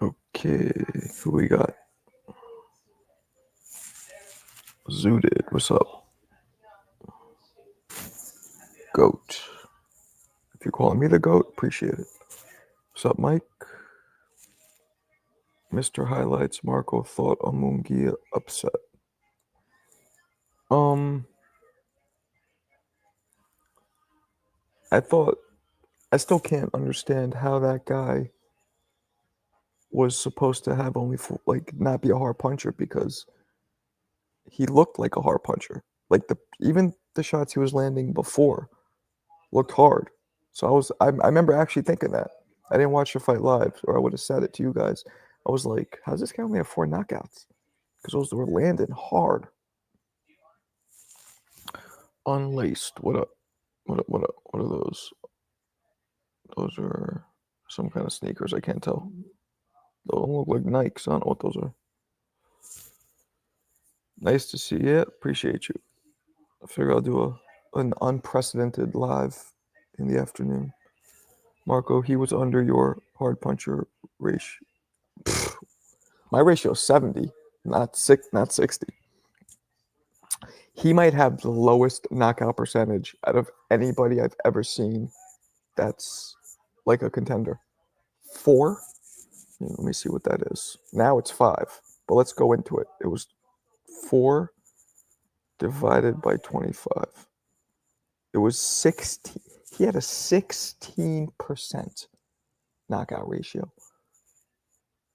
Okay, who we got? Zooted, what's up? Goat. If you're calling me the goat, appreciate it. What's up, Mike? Mr. Highlights, Marco thought Amungia upset. I still can't understand how that guy was supposed to have only not be a hard puncher, because he looked like a hard puncher. Like even the shots he was landing before looked hard. So I remember actually thinking that. I didn't watch the fight live, or I would have said it to you guys. I was like, how's this guy only have 4 knockouts? Because those were landing hard. Unlaced. What up? What up? What up? What are those? Those are some kind of sneakers. I can't tell. They don't look like Nikes. I don't know what those are. Nice to see you. Appreciate you. I figure I'll do an unprecedented live in the afternoon. Marco, he was under your hard puncher ratio. My ratio is 70, not 60. He might have the lowest knockout percentage out of anybody I've ever seen that's like a contender. 4? Let me see what that is. Now it's 5, but let's go into it. It was 4 divided by 25. It was 16. He had a 16% knockout ratio.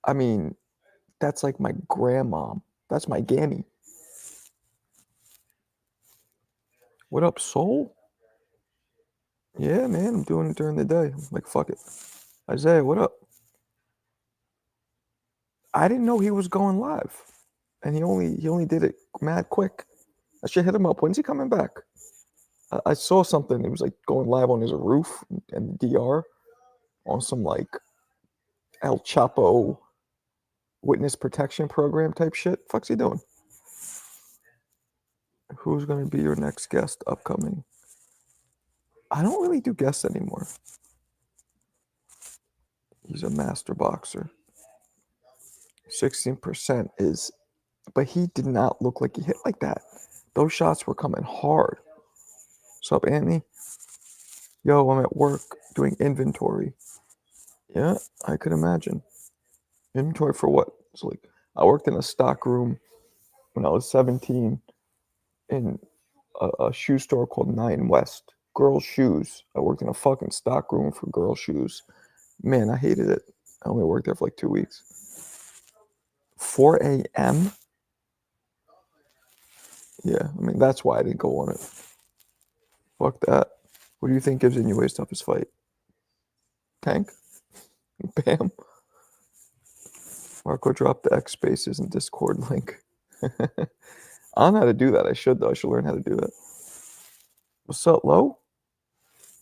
I mean, that's like my grandmom. That's my Gammy. What up, Soul? Yeah, man, I'm doing it during the day. I'm like, fuck it. Isaiah, what up? I didn't know he was going live, and he only did it mad quick. I should hit him up. When's he coming back? I saw something. It was like going live on his roof and DR on some like El Chapo witness protection program type shit. Fuck's he doing? Who's gonna be your next guest upcoming? I don't really do guests anymore. He's a master boxer. 16% is, but he did not look like he hit like that. Those shots were coming hard. What's up, Anthony? Yo, I'm at work doing inventory. Yeah, I could imagine. Inventory for what? It's like I worked in a stock room when I was 17 in a shoe store called 9 West. Girls' shoes. I worked in a fucking stock room for girls' shoes. Man, I hated it. I only worked there for like 2 weeks. 4 a.m.? Yeah, I mean, that's why I didn't go on it. Fuck that. What do you think gives Inouye's toughest fight? Tank? Bam. Marco dropped the X spaces and Discord link. I don't know how to do that. I should, though. I should learn how to do that. What's up, Lo?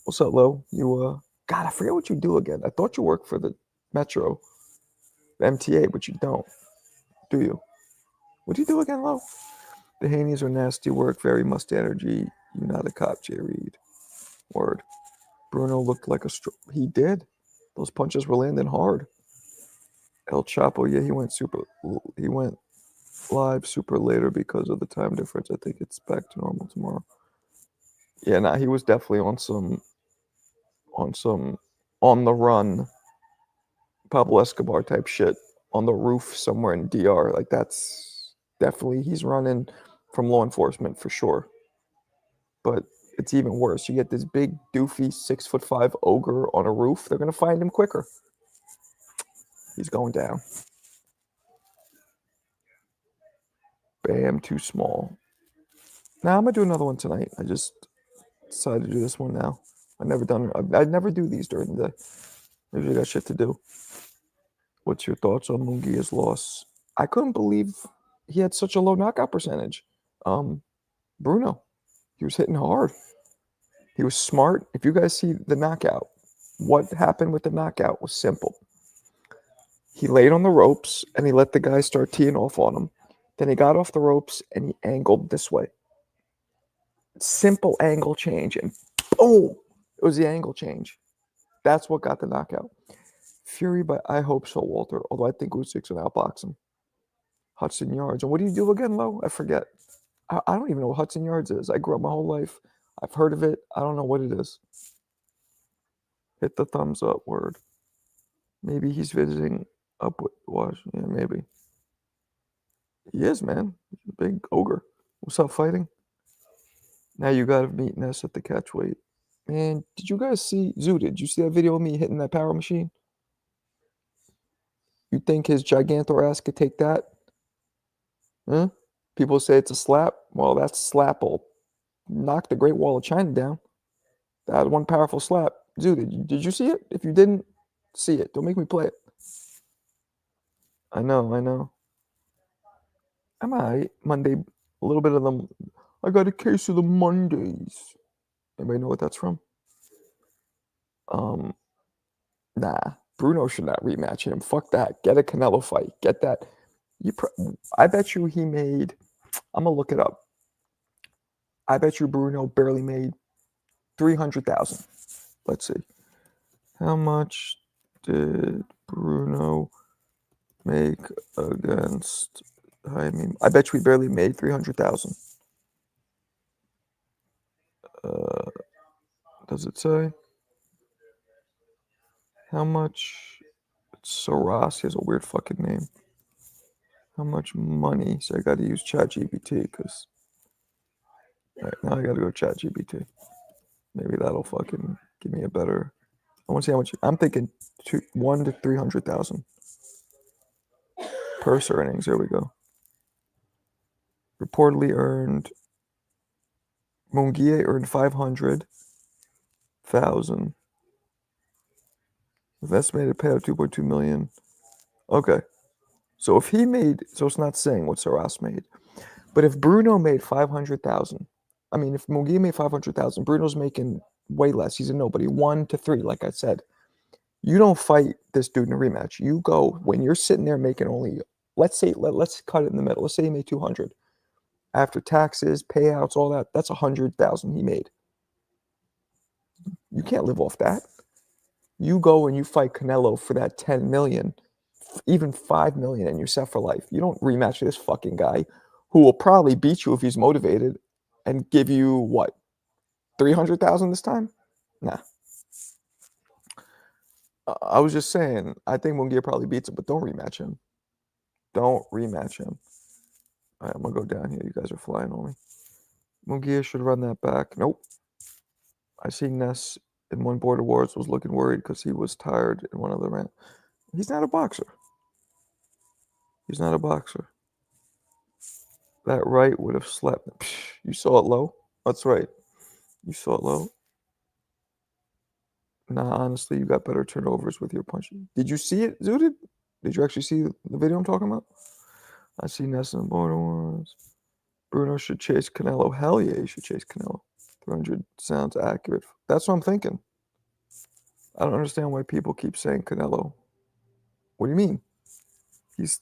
What's up, Lo? You, God, I forget what you do again. I thought you worked for the Metro, the MTA, but you don't. Do you? What do you do again, Lo? The Haney's are nasty work, very musty energy. You not a cop, Jay Reed. Word. Bruno looked like he did. Those punches were landing hard. El Chapo, yeah, he went live super later because of the time difference. I think it's back to normal tomorrow. Yeah, nah, he was definitely on some on the run Pablo Escobar type shit on the roof somewhere in DR. Like that's definitely, he's running from law enforcement for sure. But it's even worse. You get this big doofy 6'5" ogre on a roof. They're gonna find him quicker. He's going down. Bam, too small. Now I'm gonna do another one tonight. I just decided to do this one now. I never do these during the day. Usually got shit to do. What's your thoughts on Mungia's loss? I couldn't believe he had such a low knockout percentage. Bruno, he was hitting hard. He was smart. If you guys see the knockout, what happened with the knockout was simple. He laid on the ropes and he let the guy start teeing off on him. Then he got off the ropes and he angled this way. Simple angle change, and boom, it was the angle change. That's what got the knockout. Fury, but I hope so, Walter. Although I think Usyk's gonna outbox him. Hudson Yards. And what do you do again, Lo? I forget. I don't even know what Hudson Yards is. I grew up my whole life. I've heard of it. I don't know what it is. Hit the thumbs up word. Maybe he's visiting up with Washington. Yeah, maybe. He is, man. He's a big ogre. What's up, fighting? Now you gotta meet Ness at the catch weight. Man, did you guys see Zoo? Did you see that video of me hitting that power machine? You think his gigantor ass could take that? Huh? People say it's a slap. Well, that slap will knock the Great Wall of China down. That one powerful slap. Zoo, did you see it? If you didn't, see it. Don't make me play it. I know, I know. I'm alright. Monday, a little bit of them. I got a case of the Mondays. Anybody know what that's from? Nah. Bruno should not rematch him. Fuck that. Get a Canelo fight. Get that. I bet you he made. I'm gonna look it up. I bet you Bruno barely made 300,000. Let's see. How much did Bruno make against Jaime? I bet you he barely made 300,000. Does it say? How much? Soros, he has a weird fucking name. How much money? So I got to use ChatGPT because. Alright, now I got to go ChatGPT. Maybe that'll fucking give me a better. I want to see how much. I'm thinking 1 to 300,000 purse earnings. There we go. Reportedly earned. Munguia earned 500,000. With estimated payout 2.2 million. Okay. So if he made, so it's not saying what Soros made, but if Bruno made 500,000, I mean, if Munguia made 500,000, Bruno's making way less. He's a nobody. 1 to 3, like I said. You don't fight this dude in a rematch. You go when you're sitting there making only, let's say, let's cut it in the middle. Let's say he made 200. After taxes, payouts, all that, that's 100,000 he made. You can't live off that. You go and you fight Canelo for that 10 million, even 5 million, and you're set for life. You don't rematch this fucking guy who will probably beat you if he's motivated and give you what, 300,000 this time? Nah. I was just saying, I think Munguia probably beats him, but don't rematch him. Don't rematch him. All right, I'm going to go down here. You guys are flying on me. Munguia should run that back. Nope. I see Ness in one Border Wars was looking worried because he was tired in one of the rounds. He's not a boxer. He's not a boxer. That right would have slept. Psh, you saw it low? That's right. You saw it low? Nah, honestly, you got better turnovers with your punching. Did you see it, Zooted? Did you actually see the video I'm talking about? I see Ness in Border Wars. Bruno should chase Canelo. Hell yeah, he should chase Canelo. 300 sounds accurate. That's what I'm thinking. I don't understand why people keep saying Canelo. What do you mean? He's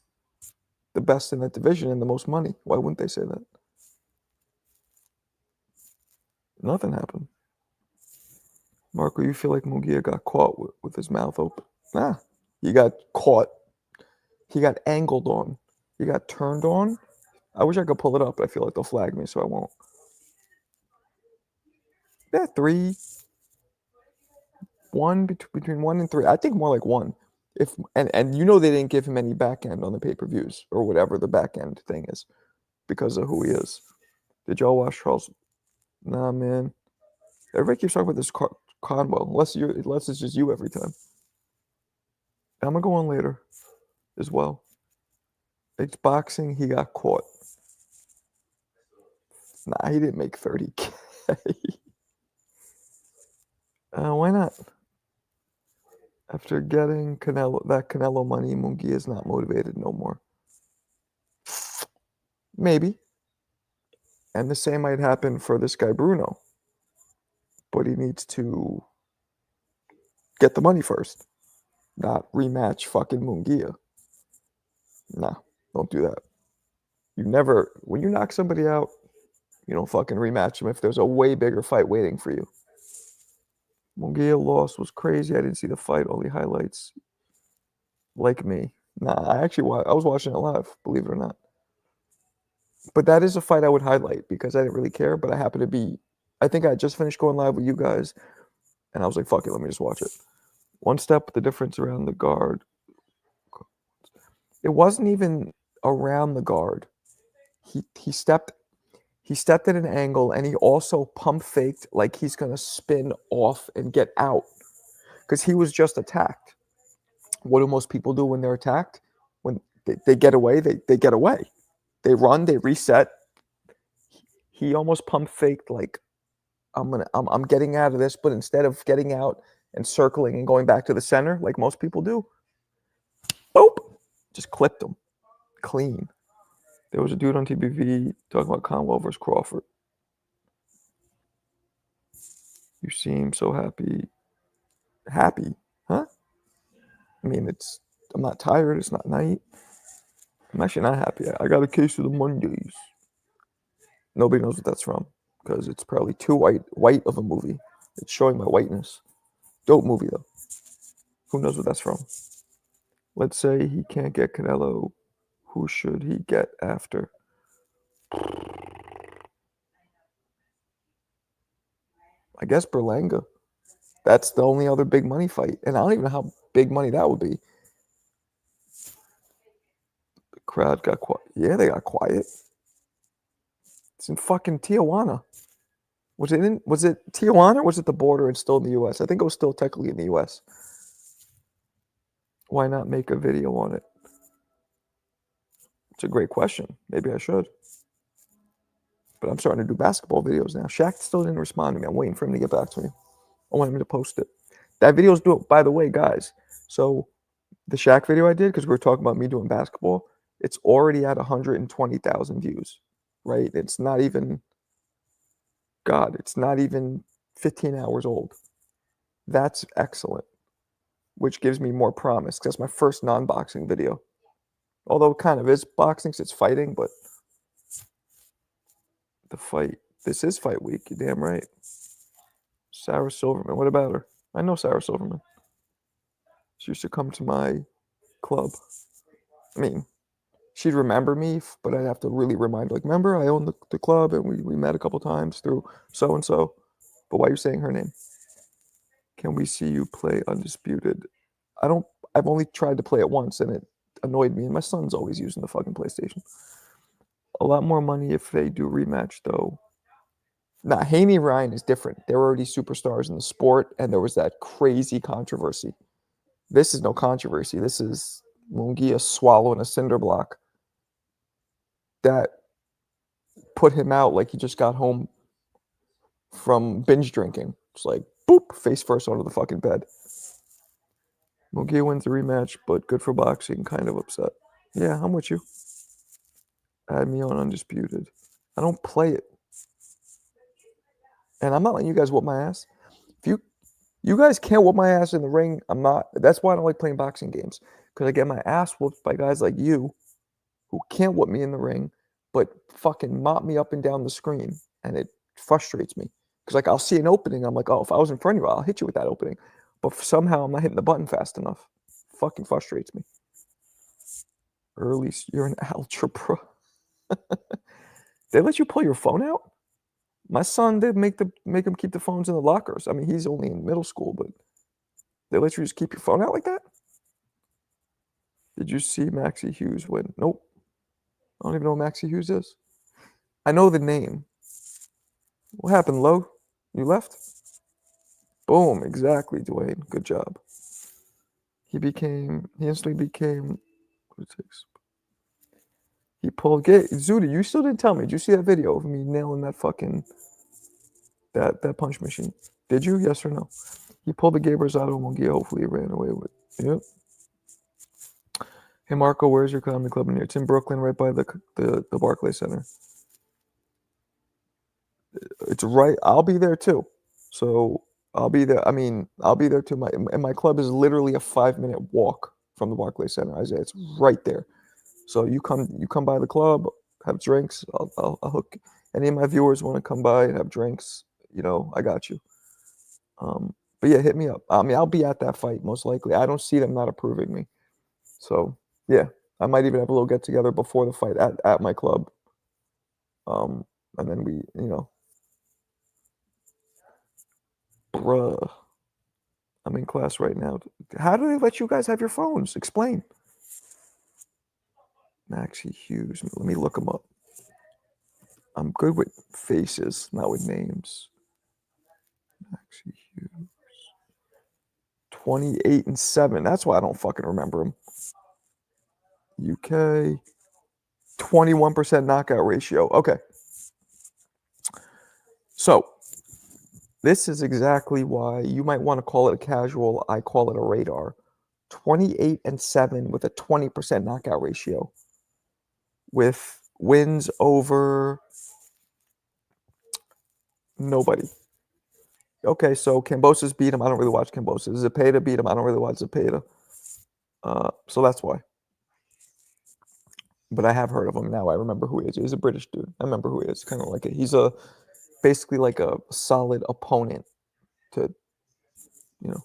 the best in that division and the most money. Why wouldn't they say that? Nothing happened. Marco, you feel like Munguia got caught with his mouth open? Nah, he got caught. He got angled on. He got turned on. I wish I could pull it up, but I feel like they'll flag me, so I won't. Yeah, 3. 1 between 1 and 3. I think more like 1. And you know they didn't give him any back end on the pay-per-views or whatever the back end thing is because of who he is. Did y'all watch Charles? Nah, man. Everybody keeps talking about this Conwell, unless it's just you every time. I'm gonna go on later as well. It's boxing. He got caught. Nah, he didn't make 30K. Why not? After getting Canelo money, Munguia is not motivated no more. Maybe. And the same might happen for this guy Bruno. But he needs to get the money first. Not rematch fucking Munguia. Nah, don't do that. When you knock somebody out, you don't fucking rematch them if there's a way bigger fight waiting for you. Munguia loss was crazy. I didn't see the fight, only highlights. like me. Nah, I was watching it live, believe it or not. But that is a fight I would highlight because I didn't really care, but I happened to be I think I had just finished going live with you guys, and I was like, "Fuck it, let me just watch it." One step, the difference around the guard. It wasn't even around the guard. He stepped he stepped at an angle and he also pump faked like he's gonna spin off and get out because he was just attacked. What do most people do when they're attacked? When they get away, they get away. They run, they reset. He almost pump faked like I'm getting out of this, but instead of getting out and circling and going back to the center like most people do, boop, just clipped him clean. There was a dude on TBV talking about Conwell versus Crawford. You seem so happy. Happy, huh? I mean, I'm not tired. It's not night. I'm actually not happy. I got a case of the Mondays. Nobody knows what that's from because it's probably too white of a movie. It's showing my whiteness. Dope movie though. Who knows what that's from? Let's say he can't get Canelo. Who should he get after? I guess Berlanga. That's the only other big money fight. And I don't even know how big money that would be. The crowd got quiet. Yeah, they got quiet. It's in fucking Tijuana. Was it Tijuana or was it the border and still in the US? I think it was still technically in the US. Why not make a video on it? It's a great question. Maybe I should. But I'm starting to do basketball videos now. Shaq still didn't respond to me. I'm waiting for him to get back to me. I want him to post it. That video's dope, by the way, guys. So the Shaq video I did, because we were talking about me doing basketball, it's already at 120,000 views, right? It's not even, God, it's not even 15 hours old. That's excellent, which gives me more promise because that's my first non-boxing video. Although it kind of is boxing, it's fighting, but the fight, this is fight week, you're damn right. Sarah Silverman, what about her? I know Sarah Silverman. She used to come to my club. I mean, she'd remember me, but I'd have to really remind her, like, remember, I own the club and we met a couple times through so-and-so. But why are you saying her name? Can we see you play Undisputed? I've only tried to play it once and it annoyed me. And my son's always using the fucking PlayStation. A lot more money if they do rematch, though. Nah, Haney Ryan is different. They're already superstars in the sport, and there was that crazy controversy. This is no controversy. This is Munguia swallowing a cinder block that put him out like he just got home from binge drinking. It's like, boop, face first onto the fucking bed. Munguia wins the rematch, but good for boxing. Kind of upset. Yeah, I'm with you. Add me on Undisputed. I don't play it. And I'm not letting you guys whoop my ass. If you guys can't whoop my ass in the ring, I'm not. That's why I don't like playing boxing games. Because I get my ass whooped by guys like you who can't whoop me in the ring, but fucking mop me up and down the screen. And it frustrates me. Because like I'll see an opening, I'm like, oh, if I was in front of you, I'll hit you with that opening. But somehow I'm not hitting the button fast enough. Fucking frustrates me. Early, you're an ultra pro. They let you pull your phone out? My son did make him keep the phones in the lockers. I mean, he's only in middle school, but they let you just keep your phone out like that? Did you see Maxie Hughes win? Nope. I don't even know who Maxie Hughes is. I know the name. What happened, Lo? You left? Boom, exactly, Dwayne. Good job. He instantly became, what it takes. He pulled, Zuda, you still didn't tell me. Did you see that video of me nailing that fucking, that punch machine? Did you? Yes or no? He pulled the Gabe Rosado Munguia. Hopefully he ran away with it. Yep. Hey, Marco, where's your comedy club in here? It's in Brooklyn, right by the Barclays Center. It's right. I'll be there too. So I'll be there. I mean, I'll be there too. My club is literally a 5-minute walk from the Barclays Center, Isaiah. It's right there. So you come by the club, have drinks. I'll hook. Any of my viewers want to come by and have drinks, I got you. But yeah, hit me up. I mean, I'll be at that fight most likely. I don't see them not approving me. So yeah, I might even have a little get together before the fight at my club. Um, and then we, bruh, I'm in class right now. How do they let you guys have your phones? Explain. Maxie Hughes. Let me look them up. I'm good with faces, not with names. Maxie Hughes. 28-7. That's why I don't fucking remember him. UK. 21% knockout ratio. Okay. So this is exactly why you might want to call it a casual. I call it a radar. 28-7 with a 20% knockout ratio, with wins over nobody. Okay, so Kambosos beat him. I don't really watch Kambosos. Zepeda beat him. I don't really watch Zepeda. So that's why. But I have heard of him now. I remember who he is. He's a British dude. I remember who he is. Kind of like he's basically like a solid opponent to, you know.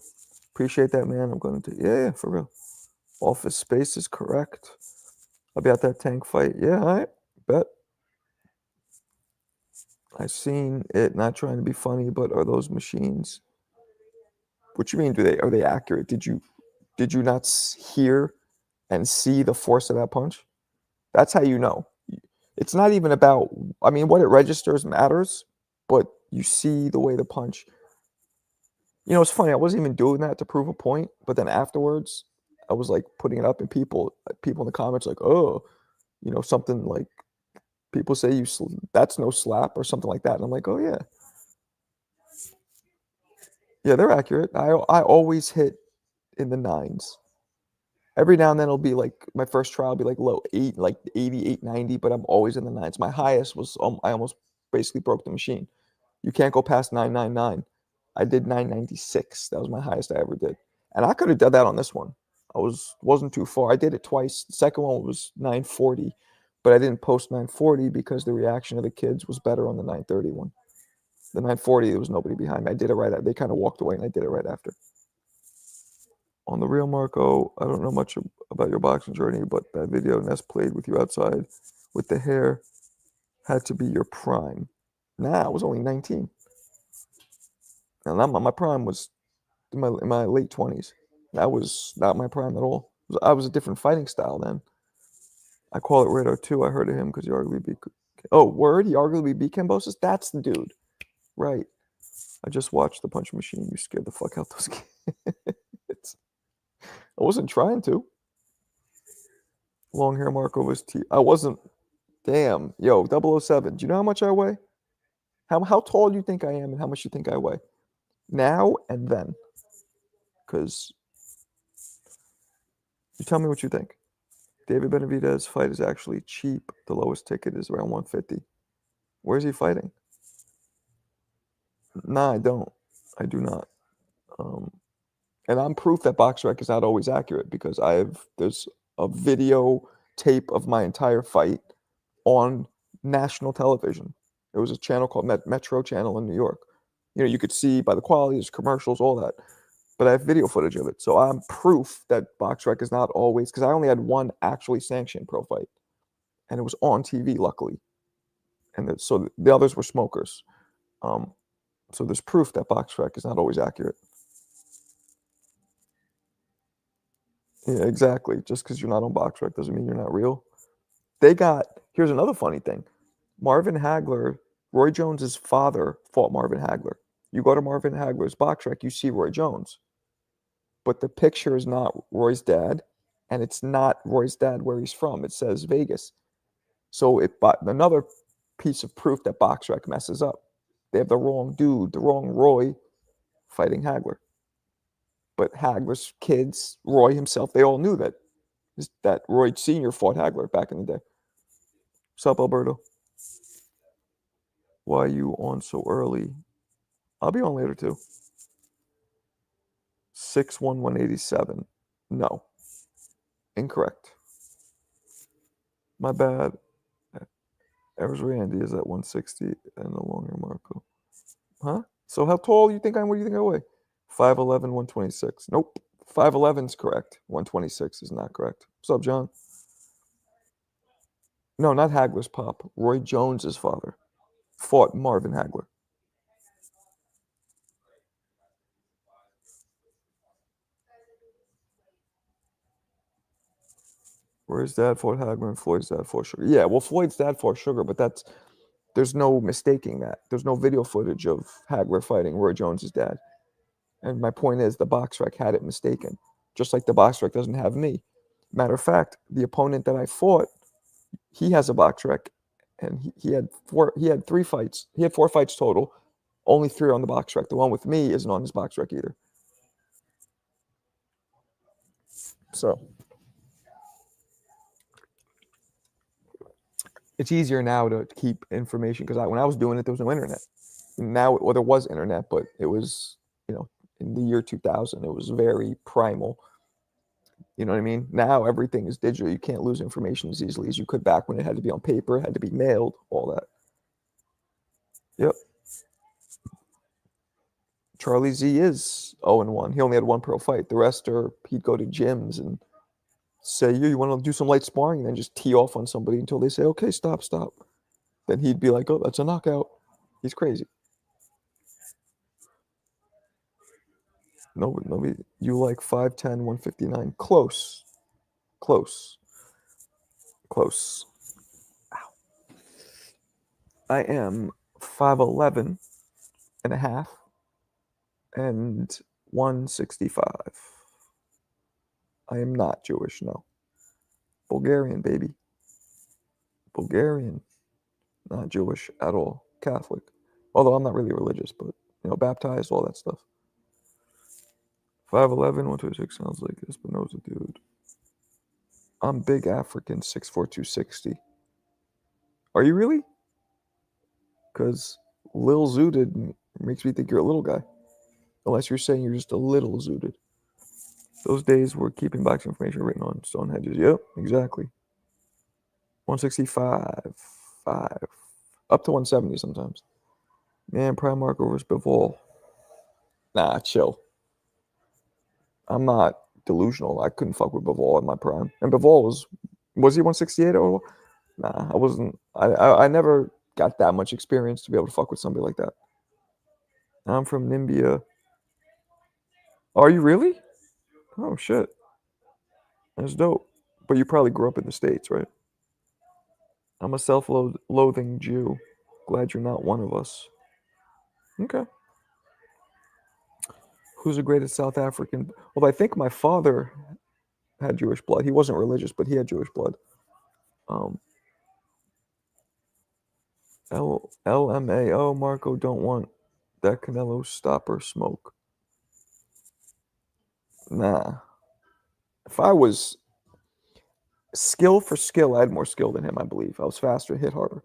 Appreciate that, man. I'm going to, yeah, for real. Office Space is correct. I'll be at that tank fight. Yeah, all right. Bet. I seen it. Not trying to be funny, but are those machines? What you mean? Are they accurate? Did you not hear and see the force of that punch? That's how you know. It's not even about. I mean, what it registers matters, but you see the way the punch. It's funny. I wasn't even doing that to prove a point, but then afterwards, I was like putting it up, and people in the comments like, oh, something like people say that's no slap or something like that, and I'm like, oh yeah, yeah, they're accurate. I always hit in the nines. Every now and then it'll be like my first trial will be like low 8, like 88, 90, but I'm always in the nines. My highest was I almost basically broke the machine. You can't go past 999. I did 996. That was my highest I ever did. And I could have done that on this one. Wasn't too far. I did it twice. The second one was 940, but I didn't post 940 because the reaction of the kids was better on the 930 one. The 940, there was nobody behind me. I did it right after. They kind of walked away, and I did it right after. On the real Marco, I don't know much about your boxing journey, but that video Ness played with you outside with the hair had to be your prime. Nah, I was only 19. And my prime was in my late 20s. That was not my prime at all. I was a different fighting style then. I call it Radar too. I heard of him because he arguably beat. Oh, word? He arguably beat Kambosos? That's the dude. Right. I just watched The Punch Machine. You scared the fuck out those kids. I wasn't trying to. Long hair Marco was T. I wasn't. Damn. Yo, 007. Do you know how much I weigh? How tall do you think I am and how much you think I weigh? Now and then. Because you tell me what you think. David Benavidez' fight is actually cheap. The lowest ticket is around 150. Where's he fighting? Nah, I don't. I do not. And I'm proof that BoxRec is not always accurate because there's a video tape of my entire fight on national television. It was a channel called Metro Channel in New York. You could see by the quality, there's commercials, all that. But I have video footage of it. So I'm proof that BoxRec is not always, because I only had one actually sanctioned pro fight. And it was on TV, luckily. And so the others were smokers. So there's proof that BoxRec is not always accurate. Yeah, exactly. Just because you're not on BoxRec doesn't mean you're not real. Here's another funny thing. Marvin Hagler, Roy Jones's father fought Marvin Hagler. You go to Marvin Hagler's BoxRec, you see Roy Jones. But the picture is not Roy's dad, and it's not Roy's dad where he's from. It says Vegas. So another piece of proof that BoxRec messes up. They have the wrong dude, the wrong Roy fighting Hagler. But Hagler's kids, Roy himself, they all knew that Roy Sr. fought Hagler back in the day. What's up, Alberto? Why are you on so early? I'll be on later too. 61187. No. Incorrect. My bad. Eris Randy is at 160 and the longer Marco. Huh? So how tall do you think I am? What do you think I weigh? 5'11", 126. Nope. 5'11" is correct. 126 is not correct. What's up, John? No, not Hagler's pop. Roy Jones's father fought Marvin Hagler. Roy's dad fought Hagler and Floyd's dad fought Sugar. Yeah, well, Floyd's dad fought Sugar, but there's no mistaking that. There's no video footage of Hagler fighting Roy Jones's dad. And my point is, the BoxRec had it mistaken, just like the BoxRec doesn't have me. Matter of fact, the opponent that I fought, he has a BoxRec, and he had 3 fights. He had 4 fights total. Only 3 on the BoxRec. The one with me isn't on his BoxRec either. So it's easier now to keep information because when I was doing it, there was no internet. Now, well, there was internet, but it was, in the year 2000, it was very primal. You know what I mean? Now everything is digital. You can't lose information as easily as you could back when it had to be on paper, it had to be mailed, all that. Yep. Charlie Z is 0-1. He only had 1 pro fight. The rest are he'd go to gyms and say, you want to do some light sparring, and then just tee off on somebody until they say, okay, stop. Then he'd be like, oh, that's a knockout. He's crazy. Nobody. You like 5'10", 159. Close. Ow. I am 5'11" and a half and 165. I am not Jewish, no. Bulgarian, baby. Bulgarian. Not Jewish at all. Catholic. Although I'm not really religious, but, baptized, all that stuff. 5'11", 126 sounds like this, but knows a dude. I'm big African, 6'4", 260. Are you really? Because Lil Zooted makes me think you're a little guy. Unless you're saying you're just a little zooted. Those days were keeping boxing information written on stone hedges. Yep, exactly. 165, 5. Up to 170 sometimes. Man, Primark versus Bivol. Nah, chill. I'm not delusional. I couldn't fuck with Bivol in my prime. And Bivol was he 168 or? Nah, I wasn't. I never got that much experience to be able to fuck with somebody like that. I'm from Nimbia. Are you really? Oh, shit. That's dope. But you probably grew up in the States, right? I'm a self-loathing Jew. Glad you're not one of us. Okay. Who's the greatest South African? Well, I think my father had Jewish blood. He wasn't religious, but he had Jewish blood. LMAO, Marco, don't want that Canelo stopper smoke. Nah. If I was skill for skill, I had more skill than him, I believe. I was faster, hit harder.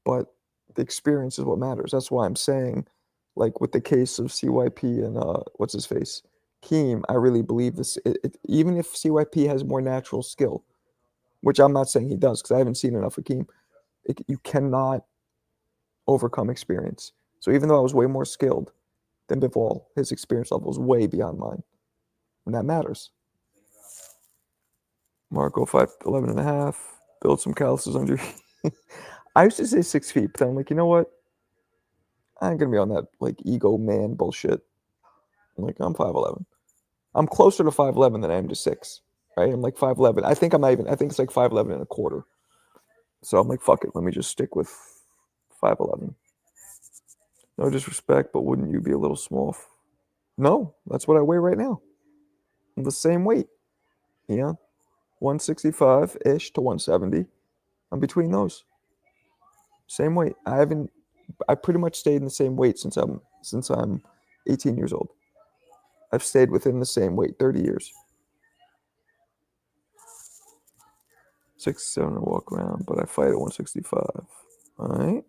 But the experience is what matters. That's why I'm saying, like with the case of CYP and what's his face, Keem, I really believe this. Even if CYP has more natural skill, which I'm not saying he does because I haven't seen enough of Keem, you cannot overcome experience. So even though I was way more skilled than Bivol, his experience level was way beyond mine. And that matters. Marco, 5'11" and a half. Build some calluses under. I used to say 6 feet, but then I'm like, you know what? I ain't gonna be on that like ego man bullshit. I'm like, I'm 5'11". I'm closer to 5'11" than I am to 6. Right? I'm like 5'11". I think it's like 5'11" and a quarter. So I'm like, fuck it. Let me just stick with 5'11". No disrespect, but wouldn't you be a little small? No, that's what I weigh right now. I'm the same weight. Yeah. 165-ish to 170. I'm between those. Same weight. I pretty much stayed in the same weight since I'm 18 years old. I've stayed within the same weight 30 years. 6'7" I walk around, but I fight at 165. All right.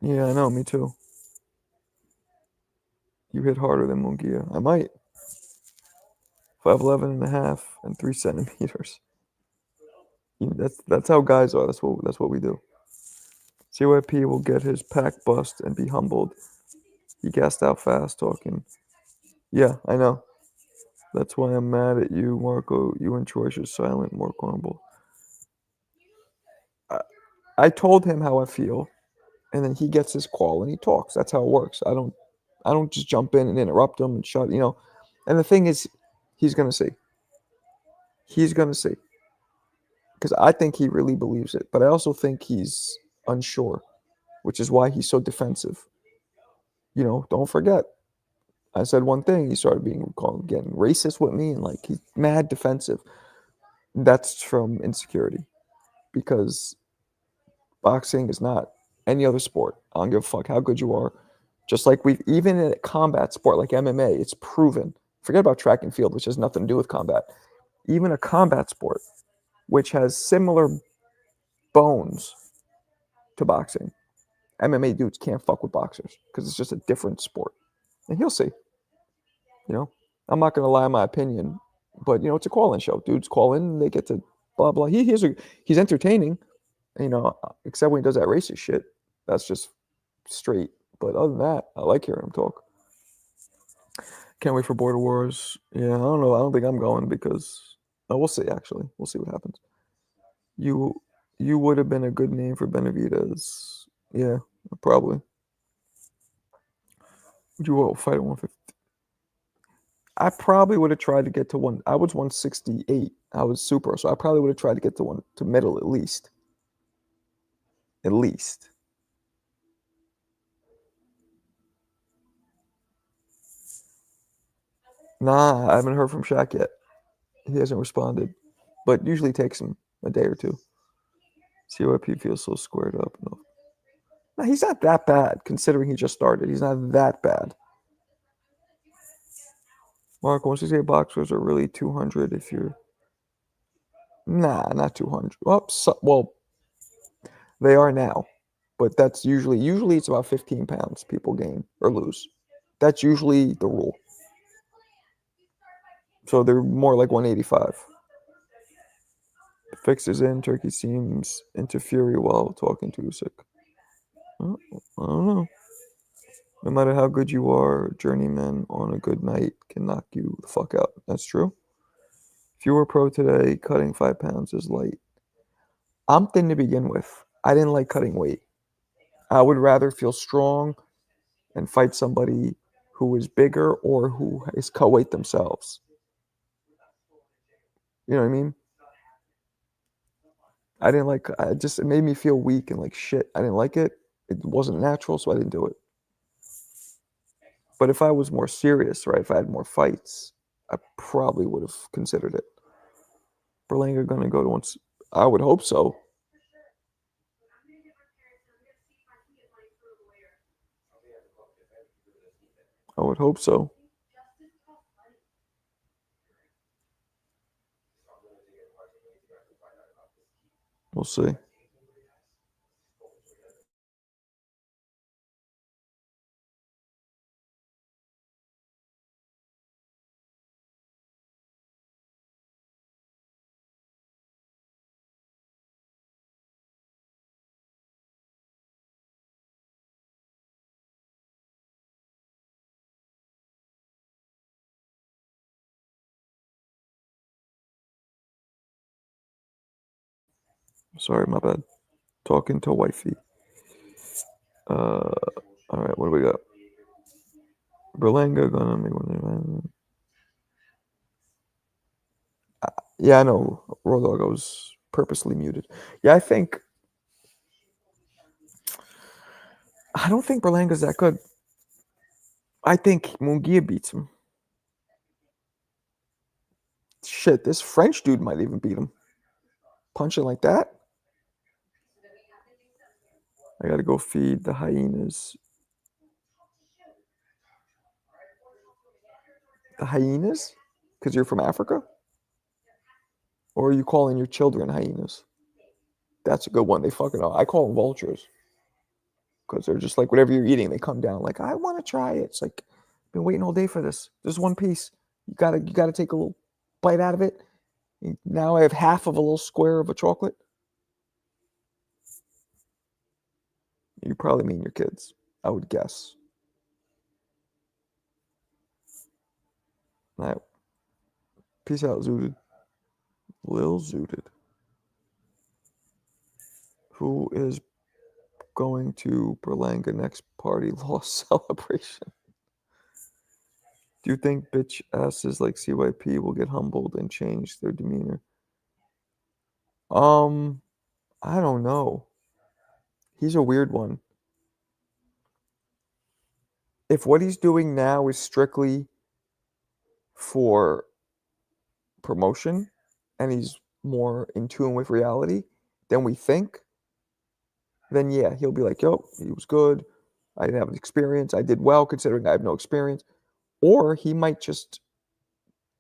Yeah, I know, me too. You hit harder than Munguia. I might. 5'11" and a half and 3 centimeters. That's how guys are. That's what we do. CYP will get his pack bust and be humbled. He gassed out fast talking. Yeah, I know. That's why I'm mad at you, Marco. You and Troy's are silent, more horrible. I told him how I feel, and then he gets his call and he talks. That's how it works. I don't just jump in and interrupt him and shut. And the thing is, he's gonna see. He's gonna see because I think he really believes it, but I also think he's unsure, which is why he's so defensive. Don't forget. I said one thing, he started getting racist with me, and like he's mad defensive. That's from insecurity because boxing is not any other sport. I don't give a fuck how good you are. Just like even in a combat sport like MMA, it's proven. Forget about track and field, which has nothing to do with combat. Even a combat sport, which has similar bones to boxing, MMA dudes can't fuck with boxers because it's just a different sport. And he'll see. You know, I'm not gonna lie on my opinion, but it's a call-in show. Dudes call in, and they get to blah blah. He's entertaining, except when he does that racist shit. That's just straight. But other than that, I like hearing him talk. Can't wait for Border Wars. Yeah, I don't know. I don't think I'm going because we'll see. Actually, we'll see what happens. You you would have been a good name for Benavidez. Yeah, probably. Would you fight at 150? I probably would have tried to get to one. I was 168. I was super, so I probably would have tried to get to middle at least. At least. Nah, I haven't heard from Shaq yet. He hasn't responded, but usually takes him a day or two. COP feels so squared up. No, nah, he's not that bad considering he just started. He's not that bad. Mark, once you say boxers are really 200, if you're nah, not 200. Well, they are now, but that's usually it's about 15 pounds people gain or lose. That's usually the rule. So they're more like 185. The fix is in. Turkey seems into fury while talking to Usyk. Well, I don't know. No matter how good you are, journeyman on a good night can knock you the fuck out. That's true. If you were pro today, cutting 5 pounds is light. I'm thin to begin with. I didn't like cutting weight. I would rather feel strong and fight somebody who is bigger or who is cut weight themselves. You know what I mean? I didn't like. It made me feel weak and like shit. I didn't like it. It wasn't natural, so I didn't do it. But if I was more serious, right? If I had more fights, I probably would have considered it. Berlanga gonna go to once. I would hope so. I would hope so. We'll see. Sorry, my bad. Talking to wifey. All right, what do we got? Berlanga gonna make one. Yeah, I know. Raw Dog, I was purposely muted. Yeah, I don't think Berlanga's that good. I think Munguia beats him. Shit, this French dude might even beat him. Punching like that? I gotta go feed the hyenas. The hyenas? Because you're from Africa? Or are you calling your children hyenas? That's a good one. They fucking know. I call them vultures. Because they're just like whatever you're eating, they come down like, I want to try it. It's like, been waiting all day for this. There's one piece. You gotta take a little bite out of it. Now I have half of a little square of a chocolate. You probably mean your kids, I would guess. All right. Peace out, Zooted. Lil Zooted. Who is going to Berlanga next party loss celebration? Do you think bitch asses like CYP will get humbled and change their demeanor? I don't know. He's a weird one. If what he's doing now is strictly for promotion and he's more in tune with reality than we think, then yeah, he'll be like, yo, he was good. I didn't have an experience. I did well considering I have no experience. Or he might just,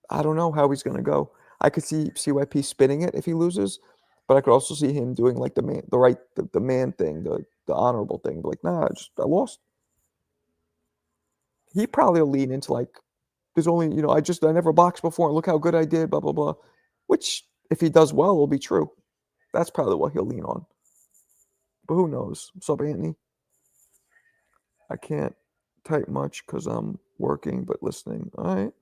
I don't know how he's going to go. I could see CYP spinning it if he loses, but I could also see him doing like the man thing, the honorable thing. Like, nah, I lost. He probably will lean into like, there's only, I never boxed before and look how good I did, blah, blah, blah. Which, if he does well, will be true. That's probably what he'll lean on. But who knows? What's up, Anthony? I can't type much because I'm working, but listening. All right.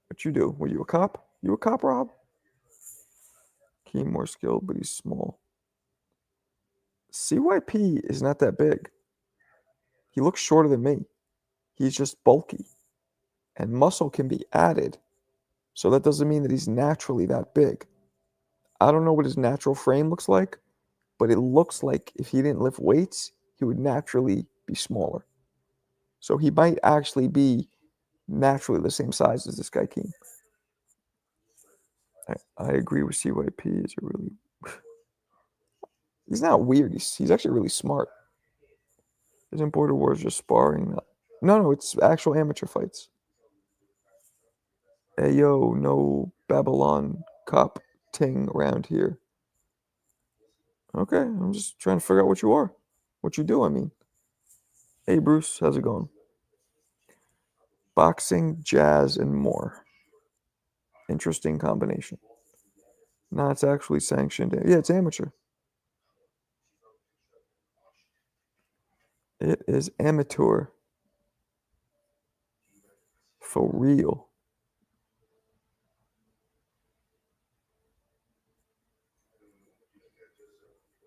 What you do? Were you a cop? You a cop, Rob? He more skilled, but he's small. CYP is not that big. He looks shorter than me. He's just bulky. And muscle can be added. So that doesn't mean that he's naturally that big. I don't know what his natural frame looks like, but it looks like if he didn't lift weights, he would naturally be smaller. So he might actually be naturally the same size as this guy King. I agree with CYP. Is a really he's not weird. He's actually really smart. Isn't Border Wars just sparring? No, it's actual amateur fights. Hey yo, no Babylon cop ting around here. Okay, I'm just trying to figure out what you are. What you do, I mean. Hey Bruce, how's it going? Boxing, jazz, and more. Interesting combination. No, it's actually sanctioned. Yeah, it's amateur. It is amateur. For real.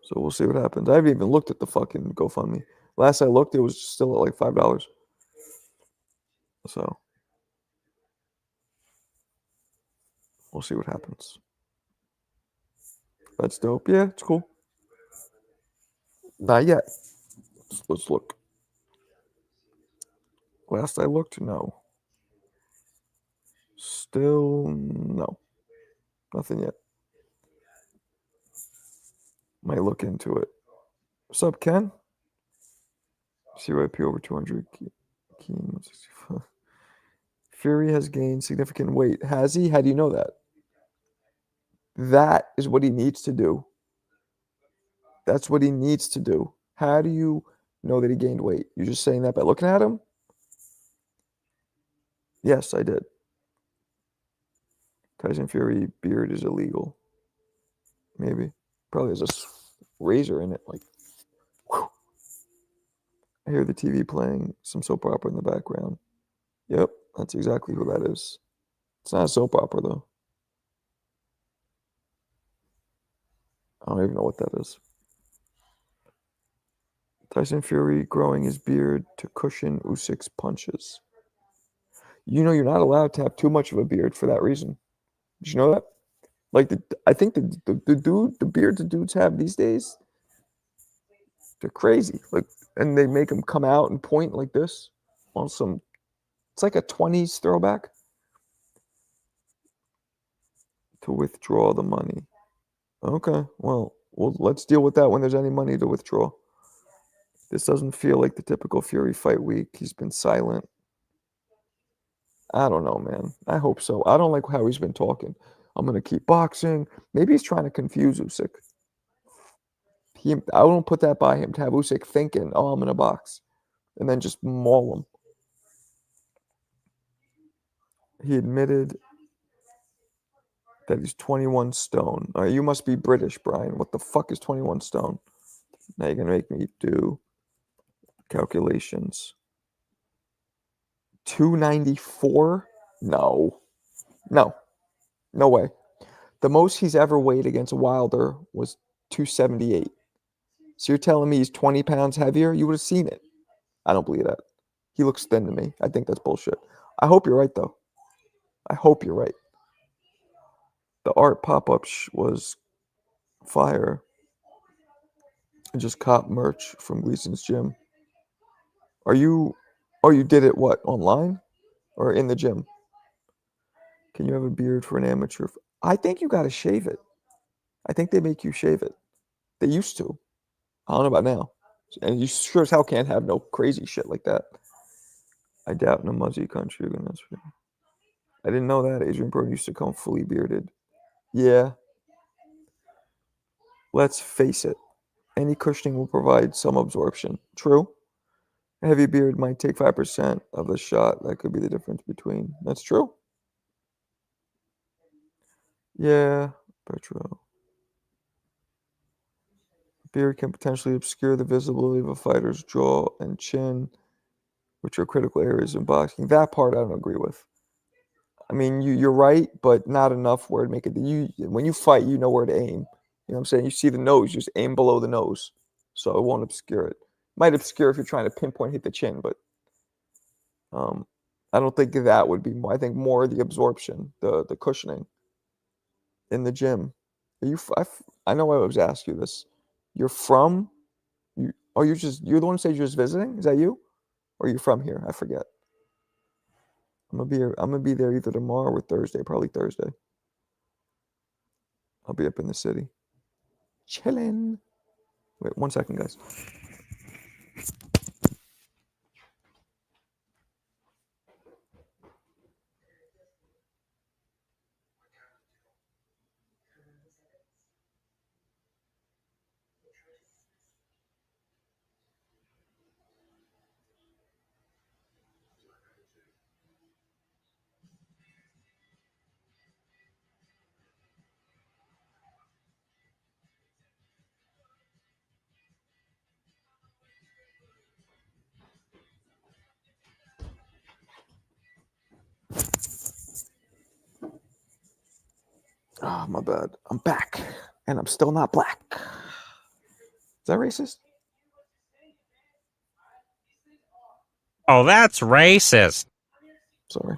So we'll see what happens. I haven't even looked at the fucking GoFundMe. Last I looked, it was still at like $5. So we'll see what happens. That's dope. Yeah, it's cool. Not yet. Let's look. Last I looked, no. Still no. Nothing yet. Might look into it. What's up, Ken? CYP over 200. Keen 165. Fury has gained significant weight. Has he? How do you know that? That is what he needs to do. That's what he needs to do. How do you know that he gained weight? You're just saying that by looking at him? Yes, I did. Tyson Fury beard is illegal. Maybe. Probably has a razor in it. Like, whew. I hear the TV playing some soap opera in the background. Yep, that's exactly who that is. It's not a soap opera, though. I don't even know what that is. Tyson Fury growing his beard to cushion Usyk's punches. You know, you're not allowed to have too much of a beard for that reason. Did you know that? Like, I think the beards the dudes have these days, they're crazy. Like, and they make them come out and point like this on some. It's like a 20s throwback. To withdraw the money. Okay, well, let's deal with that when there's any money to withdraw. This doesn't feel like the typical Fury fight week. He's been silent. I don't know, man. I hope so. I don't like how he's been talking. I'm gonna keep boxing. Maybe he's trying to confuse Usyk. I don't put that by him to have Usyk thinking, "Oh, I'm gonna box," and then just maul him. He admitted that he's 21 stone. All right, you must be British, Brian. What the fuck is 21 stone? Now you're gonna make me do calculations. 294? No. No. No way. The most he's ever weighed against Wilder was 278. So you're telling me he's 20 pounds heavier? You would have seen it. I don't believe that. He looks thin to me. I think that's bullshit. I hope you're right, though. I hope you're right. The art pop-up was fire. And just cop merch from Gleason's gym. Are you... Oh, you did it, what, online? Or in the gym? Can you have a beard for an amateur? I think you got to shave it. I think they make you shave it. They used to. I don't know about now. And you sure as hell can't have no crazy shit like that. I doubt in a muzzy country. I didn't know that. Adrian Broden used to come fully bearded. Yeah. Let's face it. Any cushioning will provide some absorption. True. A heavy beard might take 5% of the shot. That could be the difference between. That's true. Yeah. Petro. Beard can potentially obscure the visibility of a fighter's jaw and chin, which are critical areas in boxing. That part I don't agree with. I mean, you're right, but not enough where to make it. When you fight, you know where to aim. You know what I'm saying? You see the nose, just aim below the nose, so it won't obscure it. Might obscure if you're trying to pinpoint hit the chin, but I don't think that would be more. I think more the absorption, the cushioning in the gym. Are you? I know I always ask you this. You're from? You're the one who said you're just visiting? Is that you? Or are you from here? I forget. I'm gonna be there either tomorrow or Thursday, probably Thursday. I'll be up in the city. Chilling. Wait 1 second, guys. Oh, my bad. I'm back. And I'm still not black. Is that racist? Oh, that's racist. Sorry.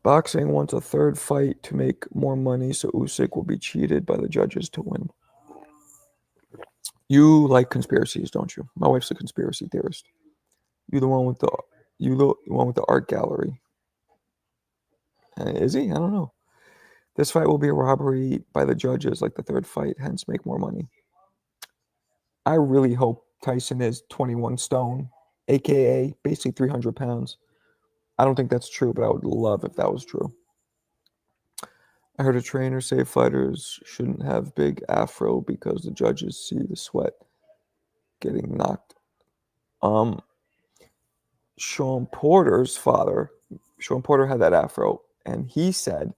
Boxing wants a third fight to make more money, so Usyk will be cheated by the judges to win. You like conspiracies, don't you? My wife's a conspiracy theorist. You the one with the art gallery. Is he? I don't know. This fight will be a robbery by the judges, like the third fight, hence make more money. I really hope Tyson is 21 stone, aka basically 300 pounds. I don't think that's true, but I would love if that was true. I heard a trainer say fighters shouldn't have big afro because the judges see the sweat getting knocked. Sean Porter's father, Sean Porter had that afro, and he said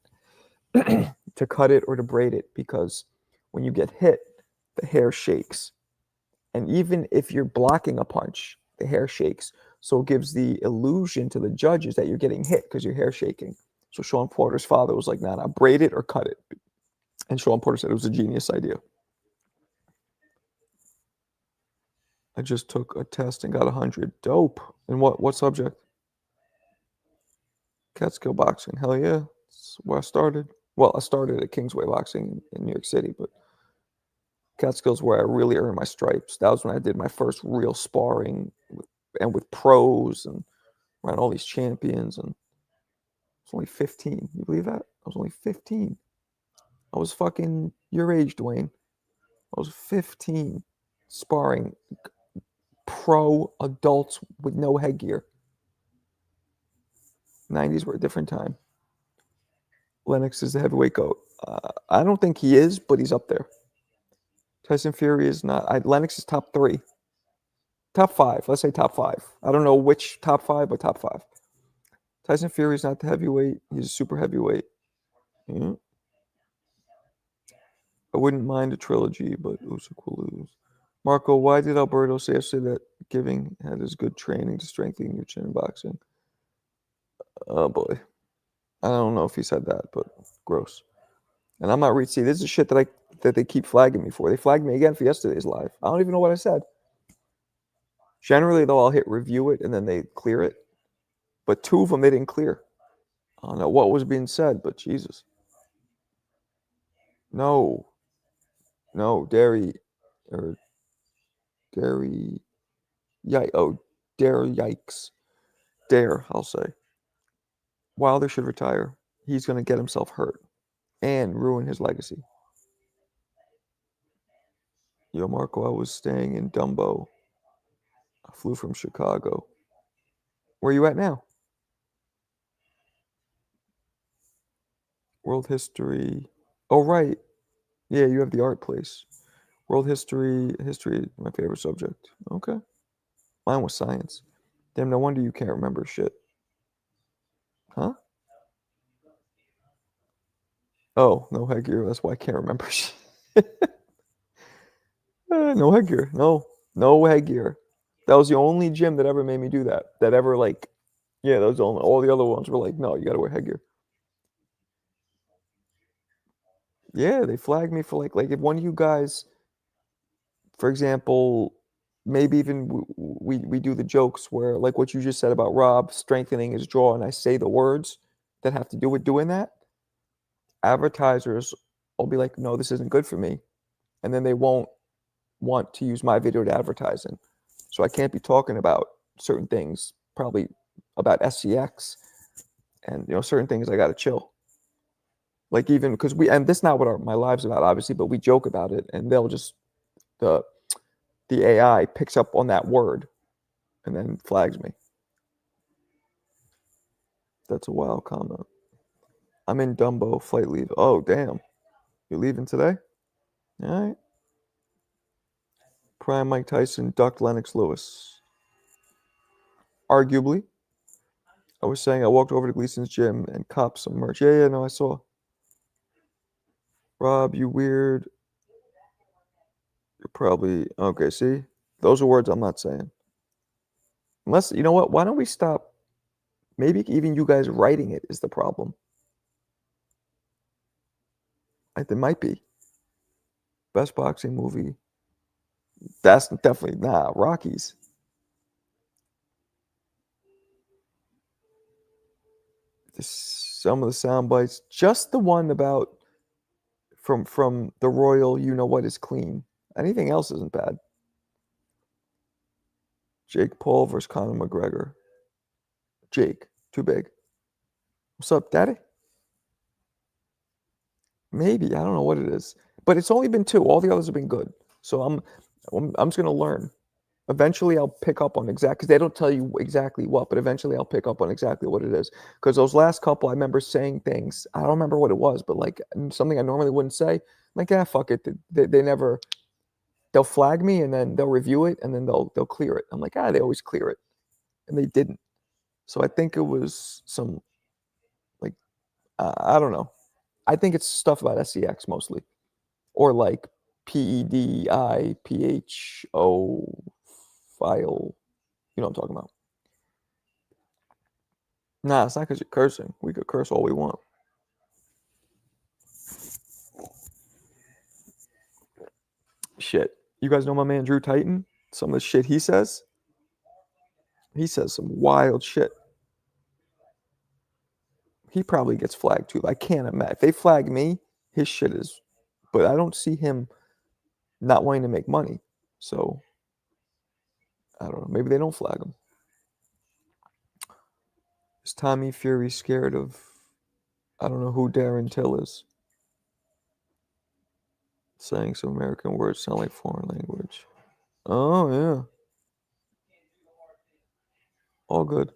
to cut it or to braid it because when you get hit, the hair shakes. And even if you're blocking a punch, the hair shakes. So it gives the illusion to the judges that you're getting hit because your hair's shaking. So Sean Porter's father was like, nah, braid it or cut it. And Sean Porter said it was a genius idea. I just took a test and got 100. Dope. And what subject? Catskill boxing. Hell yeah. That's where I started. Well, I started at Kingsway Boxing in New York City, but Catskill's where I really earned my stripes. That was when I did my first real sparring with pros and around all these champions. And I was only 15. You believe that? I was only 15. I was fucking your age, Dwayne. I was 15 sparring pro adults with no headgear. 90s were a different time. Lennox is the heavyweight goat. I don't think he is, but he's up there. Tyson Fury is not. Lennox is top 3. Top 5. Let's say top 5. I don't know which top 5, but top 5. Tyson Fury is not the heavyweight. He's a super heavyweight. Yeah. I wouldn't mind a trilogy, but Usyk will lose. Marco, why did Alberto say yesterday that giving had his good training to strengthen your chin in boxing. Oh boy. I don't know if he said that, but gross. And I'm not reading. See, this is shit that they keep flagging me for. They flagged me again for yesterday's live. I don't even know what I said. Generally, though, I'll hit review it and then they clear it. But 2 of them they didn't clear. I don't know what was being said, but Jesus. No, dairy or dairy. Dare yikes. Dare, I'll say. Wilder should retire. He's going to get himself hurt and ruin his legacy. Yo, Marco, I was staying in Dumbo. I flew from Chicago. Where are you at now? World history. Oh, right. Yeah, you have the art place. World history, my favorite subject. Okay. Mine was science. Damn, no wonder you can't remember shit. Huh? Oh, no headgear. That's why I can't remember shit. No headgear. No headgear. That was the only gym that ever made me do that. That ever yeah, that was the only. All the other ones were like, no, you gotta wear headgear. Yeah, they flagged me for like if one of you guys, for example, maybe even we do the jokes where like what you just said about Rob strengthening his jaw, and I say the words that have to do with doing that. Advertisers will be like, no, this isn't good for me, and then they won't want to use my video to advertise in. So I can't be talking about certain things, probably about SCX and certain things I gotta chill. Like even because and this is not what my live's about, obviously, but we joke about it, and they'll just the AI picks up on that word and then flags me. That's a wild comment. I'm in Dumbo, flight leave. Oh damn, you're leaving today? All right. Prime Mike Tyson ducked Lennox Lewis. Arguably, I was saying I walked over to Gleason's gym and copped some merch. Yeah, no, I saw. Rob, you weird. You're probably okay. See, those are words I'm not saying. Unless you know what? Why don't we stop? Maybe even you guys writing it is the problem. There might be. Best boxing movie. That's definitely Rockies. Some of the sound bites, just the one about from the Royal, you know what is clean. Anything else isn't bad. Jake Paul versus Conor McGregor. Jake, too big. What's up, Daddy? Maybe I don't know what it is, but it's only been 2. All the others have been good. So I'm just gonna learn. Eventually, I'll pick up on exact because they don't tell you exactly what, but eventually I'll pick up on exactly what it is. Because those last couple, I remember saying things. I don't remember what it was, but like something I normally wouldn't say. I'm like, yeah, fuck it. They never. They'll flag me and then they'll review it and then they'll clear it. I'm like, they always clear it, and they didn't. So I think it was some like I don't know. I think it's stuff about SEX mostly, or like PEDIPHO file. You know what I'm talking about. Nah, it's not because you're cursing. We could curse all we want. Shit. You guys know my man Drew Titan? Some of the shit he says? He says some wild shit. He probably gets flagged too. I can't imagine. If they flag me, his shit is. But I don't see him not wanting to make money. So, I don't know. Maybe they don't flag him. Is Tommy Fury scared of. I don't know who Darren Till is. Saying some American words sound like foreign language. Oh, yeah. All good.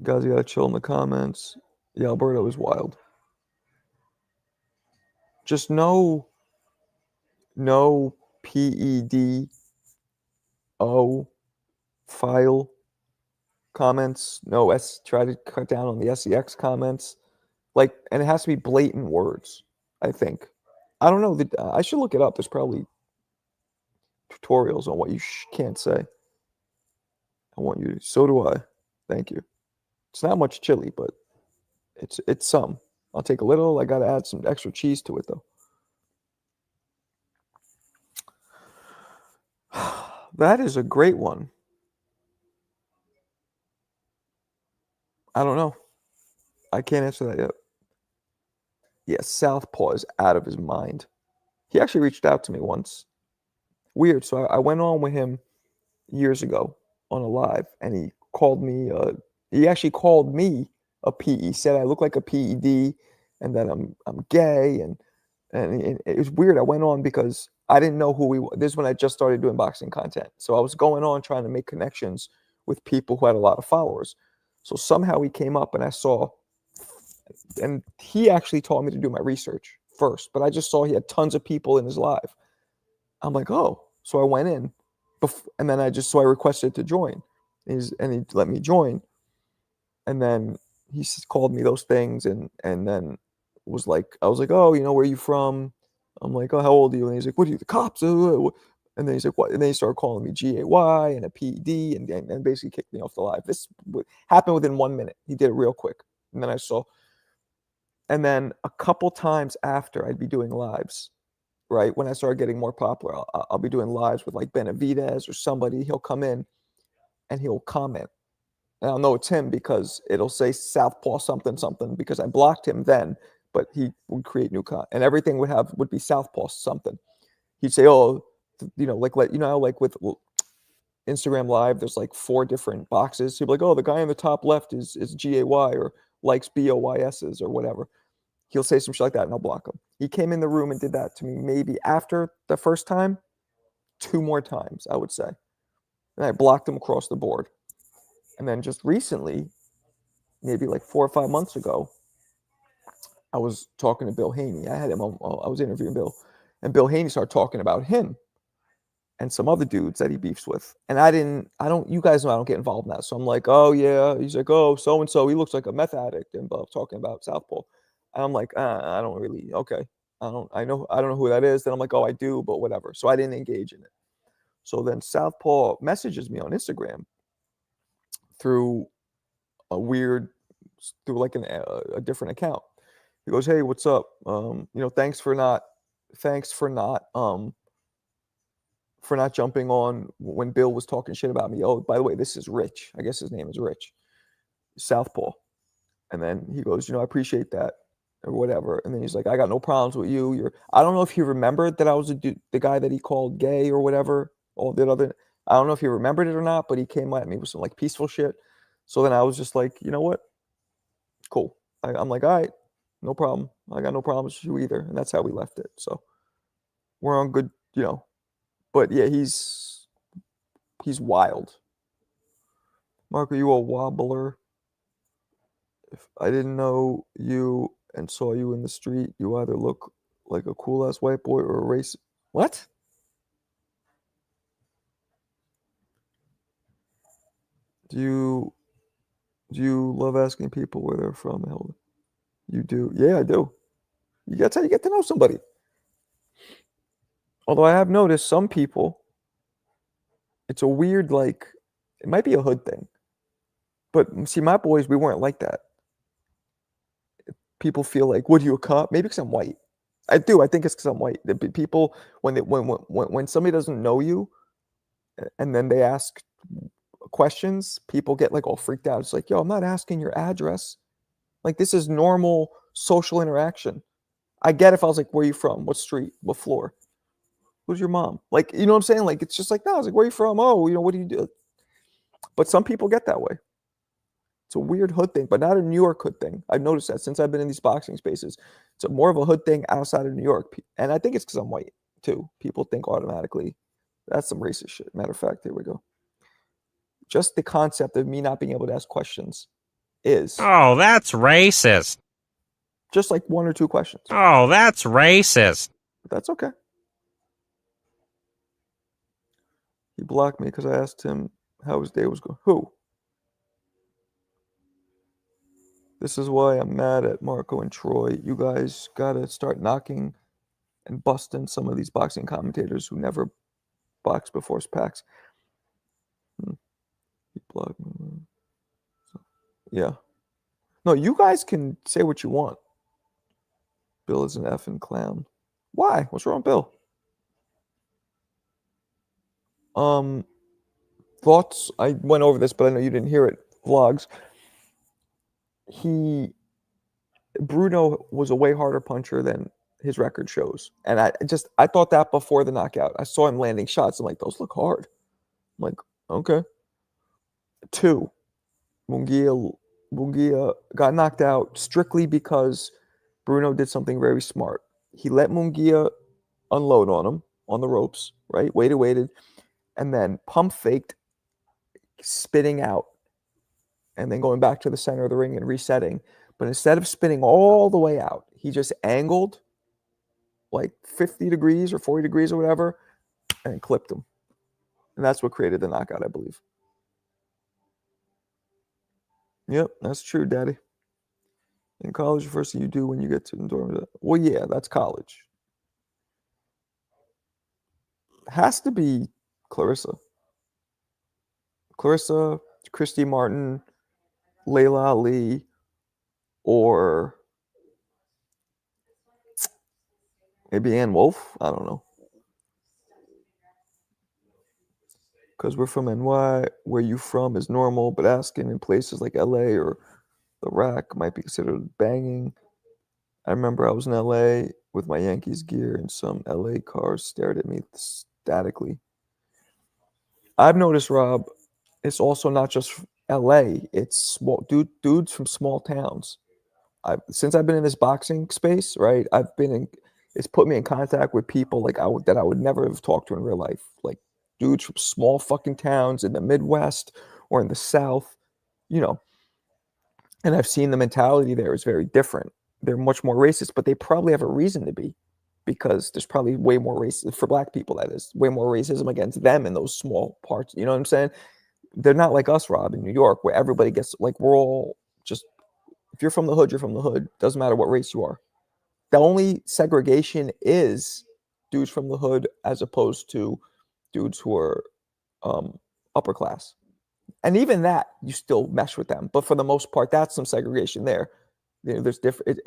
Guys, you gotta chill in the comments. Yeah, Alberto is wild. Just no PEDO file comments. No try to cut down on the SEX comments. Like, and it has to be blatant words, I think. I don't know. I should look it up. There's probably tutorials on what you can't say. I want you to. So do I. Thank you. It's not much chili, but it's some. I'll take a little. I gotta add some extra cheese to it though. That is a great one. I don't know. I can't answer that yet. Yeah, Southpaw is out of his mind. He actually reached out to me once. Weird. So I went on with him years ago on a live, and he called me. He actually called me a PE. Said I look like a PED, and that I'm gay, and it was weird. I went on because I didn't know who he was. This is when I just started doing boxing content, so I was going on trying to make connections with people who had a lot of followers. So somehow he came up, and I saw, and he actually taught me to do my research first. But I just saw he had tons of people in his live. I'm like, oh, so I went in, and then I requested to join. And he let me join, and then he called me those things, and then was like, I was like, oh, where are you from? I'm like, oh, how old are you? And he's like, what are you, the cops? And then he's like, what? And then he started calling me GAY and a PED, and basically kicked me off the live. This happened within 1 minute. He did it real quick, and then I saw, and then a couple times after I'd be doing lives. Right when I started getting more popular, I'll be doing lives with like Benavidez or somebody. He'll come in and he'll comment, and I'll know it's him because it'll say Southpaw something something because I blocked him then, but he would create new content, and everything would be Southpaw something. He'd say, "Oh, like with Instagram Live, there's like 4 different boxes." He'd be like, "Oh, the guy in the top left is GAY or likes BOYSs or whatever." He'll say some shit like that, and I'll block him. He came in the room and did that to me maybe after the first time, 2 more times, I would say. And I blocked him across the board. And then just recently, maybe like 4 or 5 months ago, I was talking to Bill Haney. I had him on, I was interviewing Bill, and Bill Haney started talking about him and some other dudes that he beefs with. And you guys know I don't get involved in that. So I'm like, oh yeah. He's like, oh, so and so, he looks like a meth addict, and talking about Southpaw. And I'm like, I don't really, okay. I don't know who that is. Then I'm like, oh, I do, but whatever. So I didn't engage in it. So then Southpaw messages me on Instagram through a weird, through like a different account. He goes, hey, what's up? Thanks for not jumping on when Bill was talking shit about me. Oh, by the way, this is Rich. I guess his name is Rich. Southpaw. And then he goes, I appreciate that or whatever. And then he's like, I got no problems with you. I don't know if he remembered that I was the guy that he called gay or whatever. I don't know if he remembered it or not, but he came at me with some like peaceful shit. So then I was just like, you know what? Cool. I'm like, all right, no problem. I got no problems with you either. And that's how we left it. So we're on good, but yeah, he's wild. Mark, are you a wobbler? If I didn't know you and saw you in the street, you either look like a cool ass white boy or a racist. What? Do you love asking people where they're from, Hilda? You do? Yeah, I do. That's how you get to know somebody. Although I have noticed some people, it's a weird, like, it might be a hood thing. But see, my boys, we weren't like that. People feel like, what, are you a cop? Maybe because I'm white. I do. I think it's because I'm white. People, when somebody doesn't know you, and then they ask questions, people get like all freaked out. It's like, yo, I'm not asking your address. Like, this is normal social interaction. I get if I was like, where are you from? What street? What floor? Who's your mom? Like, you know what I'm saying? Like, it's just like, no, I was like, where are you from? Oh, what do you do? But some people get that way. It's a weird hood thing, but not a New York hood thing. I've noticed that since I've been in these boxing spaces. It's more of a hood thing outside of New York. And I think it's because I'm white, too. People think automatically. That's some racist shit. Matter of fact, here we go. Just the concept of me not being able to ask questions is Oh, that's racist. just like 1 or 2 questions. Oh, that's racist. But that's okay. He blocked me because I asked him how his day was going. Who? This is why I'm mad at Marco and Troy. You guys gotta start knocking and busting some of these boxing commentators who never box before packs. Block. Yeah. No, you guys can say what you want. Bill is an effing clown. Why? What's wrong with Bill? Thoughts? I went over this, but I know you didn't hear it. Vlogs. Bruno was a way harder puncher than his record shows. And I thought that before the knockout. I saw him landing shots. I'm like, those look hard. I'm like, okay. 2, Munguia got knocked out strictly because Bruno did something very smart. He let Munguia unload on him on the ropes, right? Waited, and then pump faked, spitting out, and then going back to the center of the ring and resetting. But instead of spinning all the way out, he just angled like 50 degrees or 40 degrees or whatever and clipped him. And that's what created the knockout, I believe. Yep, that's true, Daddy. In college, the first thing you do when you get to the dorm. Well, yeah, that's college. Has to be Clarissa. Christy Martin, Layla Ali, or maybe Ann Wolf. I don't know. Because we're from NY, where you from is normal, but asking in places like LA or the rack might be considered banging. I remember I was in LA with my Yankees gear and some LA cars stared at me statically. I've noticed, Rob, it's also not just LA, it's small dudes from small towns. Since I've been in this boxing space, right? It's put me in contact with people like that I would never have talked to in real life. Like dudes from small fucking towns in the Midwest or in the South, you know. And I've seen the mentality there is very different. They're much more racist, but they probably have a reason to be because there's probably way more racism for black people, that is, way more racism against them in those small parts. You know what I'm saying? They're not like us, Rob, in New York, where everybody gets like we're all just if you're from the hood, you're from the hood. Doesn't matter what race you are. The only segregation is dudes from the hood as opposed to dudes who are upper class. And even that, you still mesh with them. But for the most part, that's some segregation there. There's different.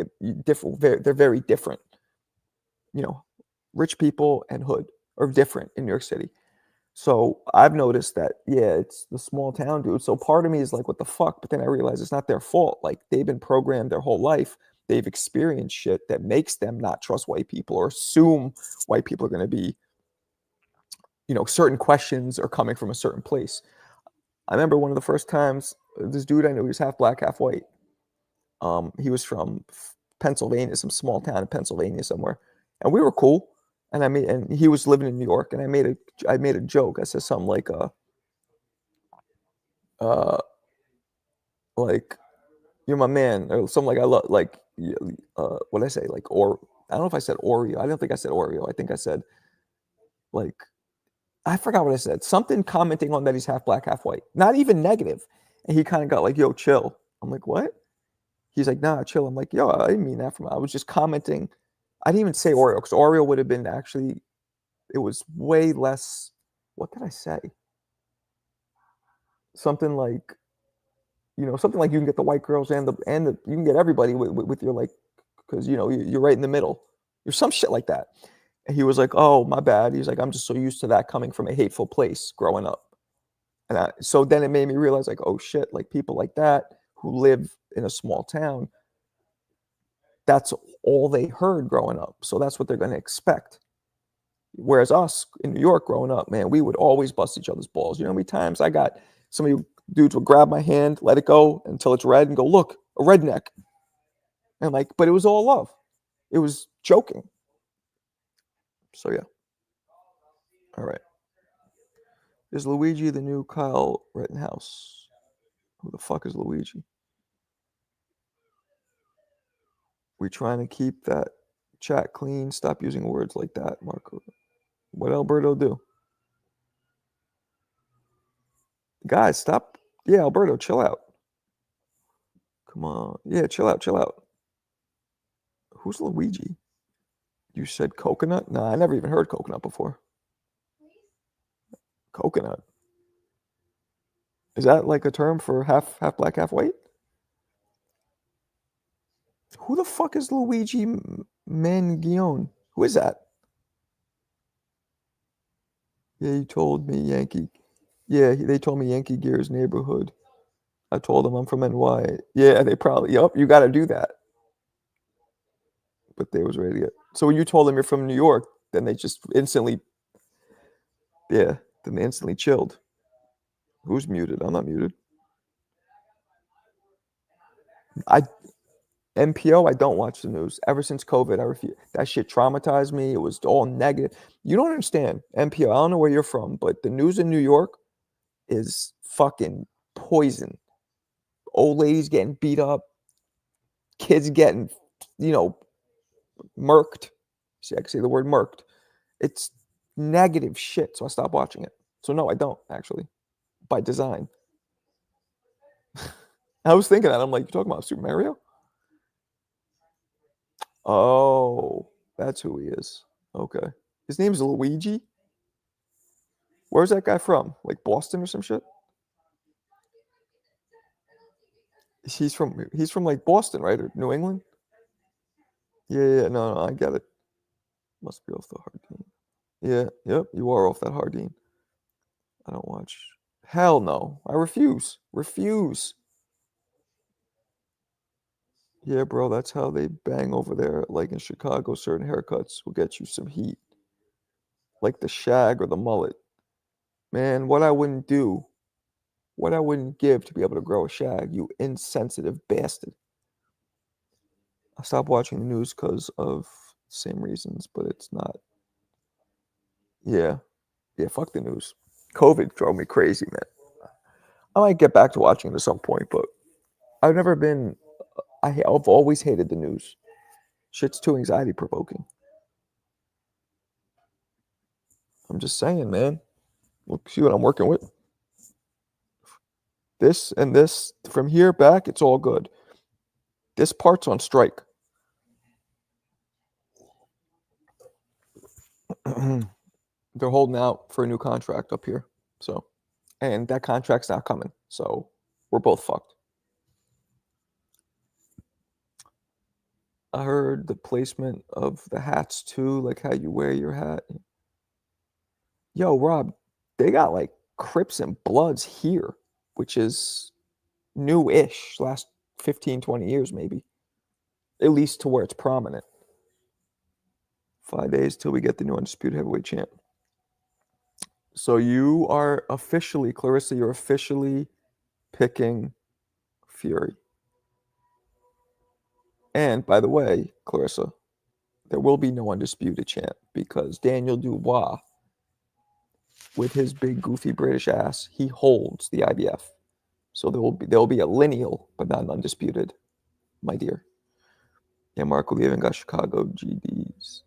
They're very different. Rich people and hood are different in New York City. So I've noticed that, yeah, it's the small town dude. So part of me is like, what the fuck? But then I realize it's not their fault. Like they've been programmed their whole life. They've experienced shit that makes them not trust white people or assume white people are going to be, certain questions are coming from a certain place. I remember one of the first times this dude I knew, he was half black, half white. He was from Pennsylvania, some small town in Pennsylvania somewhere, and we were cool. And he was living in New York, and I made a joke. I said something like you're my man, or something like I love, like what did I say, like, or I don't know if I said Oreo. I don't think I said Oreo. I think I said like I forgot what I said. Something commenting on that he's half black, half white. Not even negative. And he kind of got like, yo, chill. I'm like, what? He's like, nah, chill. I'm like, yo, I didn't mean that I was just commenting. I didn't even say Oreo because Oreo would have been actually, it was way less. What did I say? Something like, something like you can get the white girls and you can get everybody with your like, because you're right in the middle. There's some shit like that. And he was like, oh, my bad. He's like, I'm just so used to that coming from a hateful place growing up. And so then it made me realize, like, oh shit, like people like that who live in a small town, that's all they heard growing up. So that's what they're going to expect. Whereas us in New York growing up, man, we would always bust each other's balls. You know how many times I got some of you dudes would grab my hand, let it go until it's red and go, look, a redneck. And like, but it was all love. It was joking. So yeah. All right. Is Luigi the new Kyle Rittenhouse? Who the fuck is Luigi? We trying to keep that chat clean. Stop using words like that, Marco. What Alberto do? Guys, stop. Yeah, Alberto, chill out. Come on. Yeah, chill out. Who's Luigi? You said coconut? Nah, I never even heard coconut before. Coconut. Is that like a term for half black, half white? Who the fuck is Luigi Mangione? Who is that? Yeah, you told me Yankee. Yeah, they told me Yankee Gear's neighborhood. I told them I'm from NY. Yeah, they probably. Yup, you got to do that. But they was ready to get. So when you told them you're from New York, then they just instantly. Yeah, then they instantly chilled. Who's muted? I'm not muted. I NPO, I don't watch the news. Ever since COVID, I refuse. That shit traumatized me. It was all negative. You don't understand. NPO, I don't know where you're from, but the news in New York is fucking poison. Old ladies getting beat up, kids getting, you know, murked. See, I can say the word murked. It's negative shit, so I stopped watching it. So no, I don't actually, by design. I was thinking that. I'm like, you talking about Super Mario? Oh, that's who he is. Okay. His name's Luigi. Where's that guy from? Like Boston or some shit? He's from like Boston, right? Or New England? Yeah, no, I get it. Must be off the Hardine. Yeah, yep, you are off that Hardine. I don't watch. Hell no. I refuse. Refuse. Yeah, bro, that's how they bang over there. Like in Chicago, certain haircuts will get you some heat. Like the shag or the mullet. Man, what I wouldn't give to be able to grow a shag, you insensitive bastard. I stopped watching the news because of the same reasons, but it's not. Yeah, yeah, fuck the news. COVID drove me crazy, man. I might get back to watching it at some point, but I've never been. I've always hated the news. Shit's too anxiety provoking. I'm just saying, man. Look, see what I'm working with. This and this from here back, it's all good. This part's on strike. They're holding out for a new contract up here. So, and that contract's not coming. So, we're both fucked. I heard the placement of the hats too, like how you wear your hat. Yo, Rob, they got like Crips and Bloods here, which is new-ish, last 15, 20 years maybe. At least to where it's prominent. 5 days till we get the new undisputed heavyweight champ. So you are officially, Clarissa, you're officially picking Fury. And by the way, Clarissa, there will be no undisputed champ because Daniel Dubois, with his big goofy British ass, he holds the IBF. So there will be a lineal, but not an undisputed, my dear. Yeah, Marco Levin got Chicago GDs.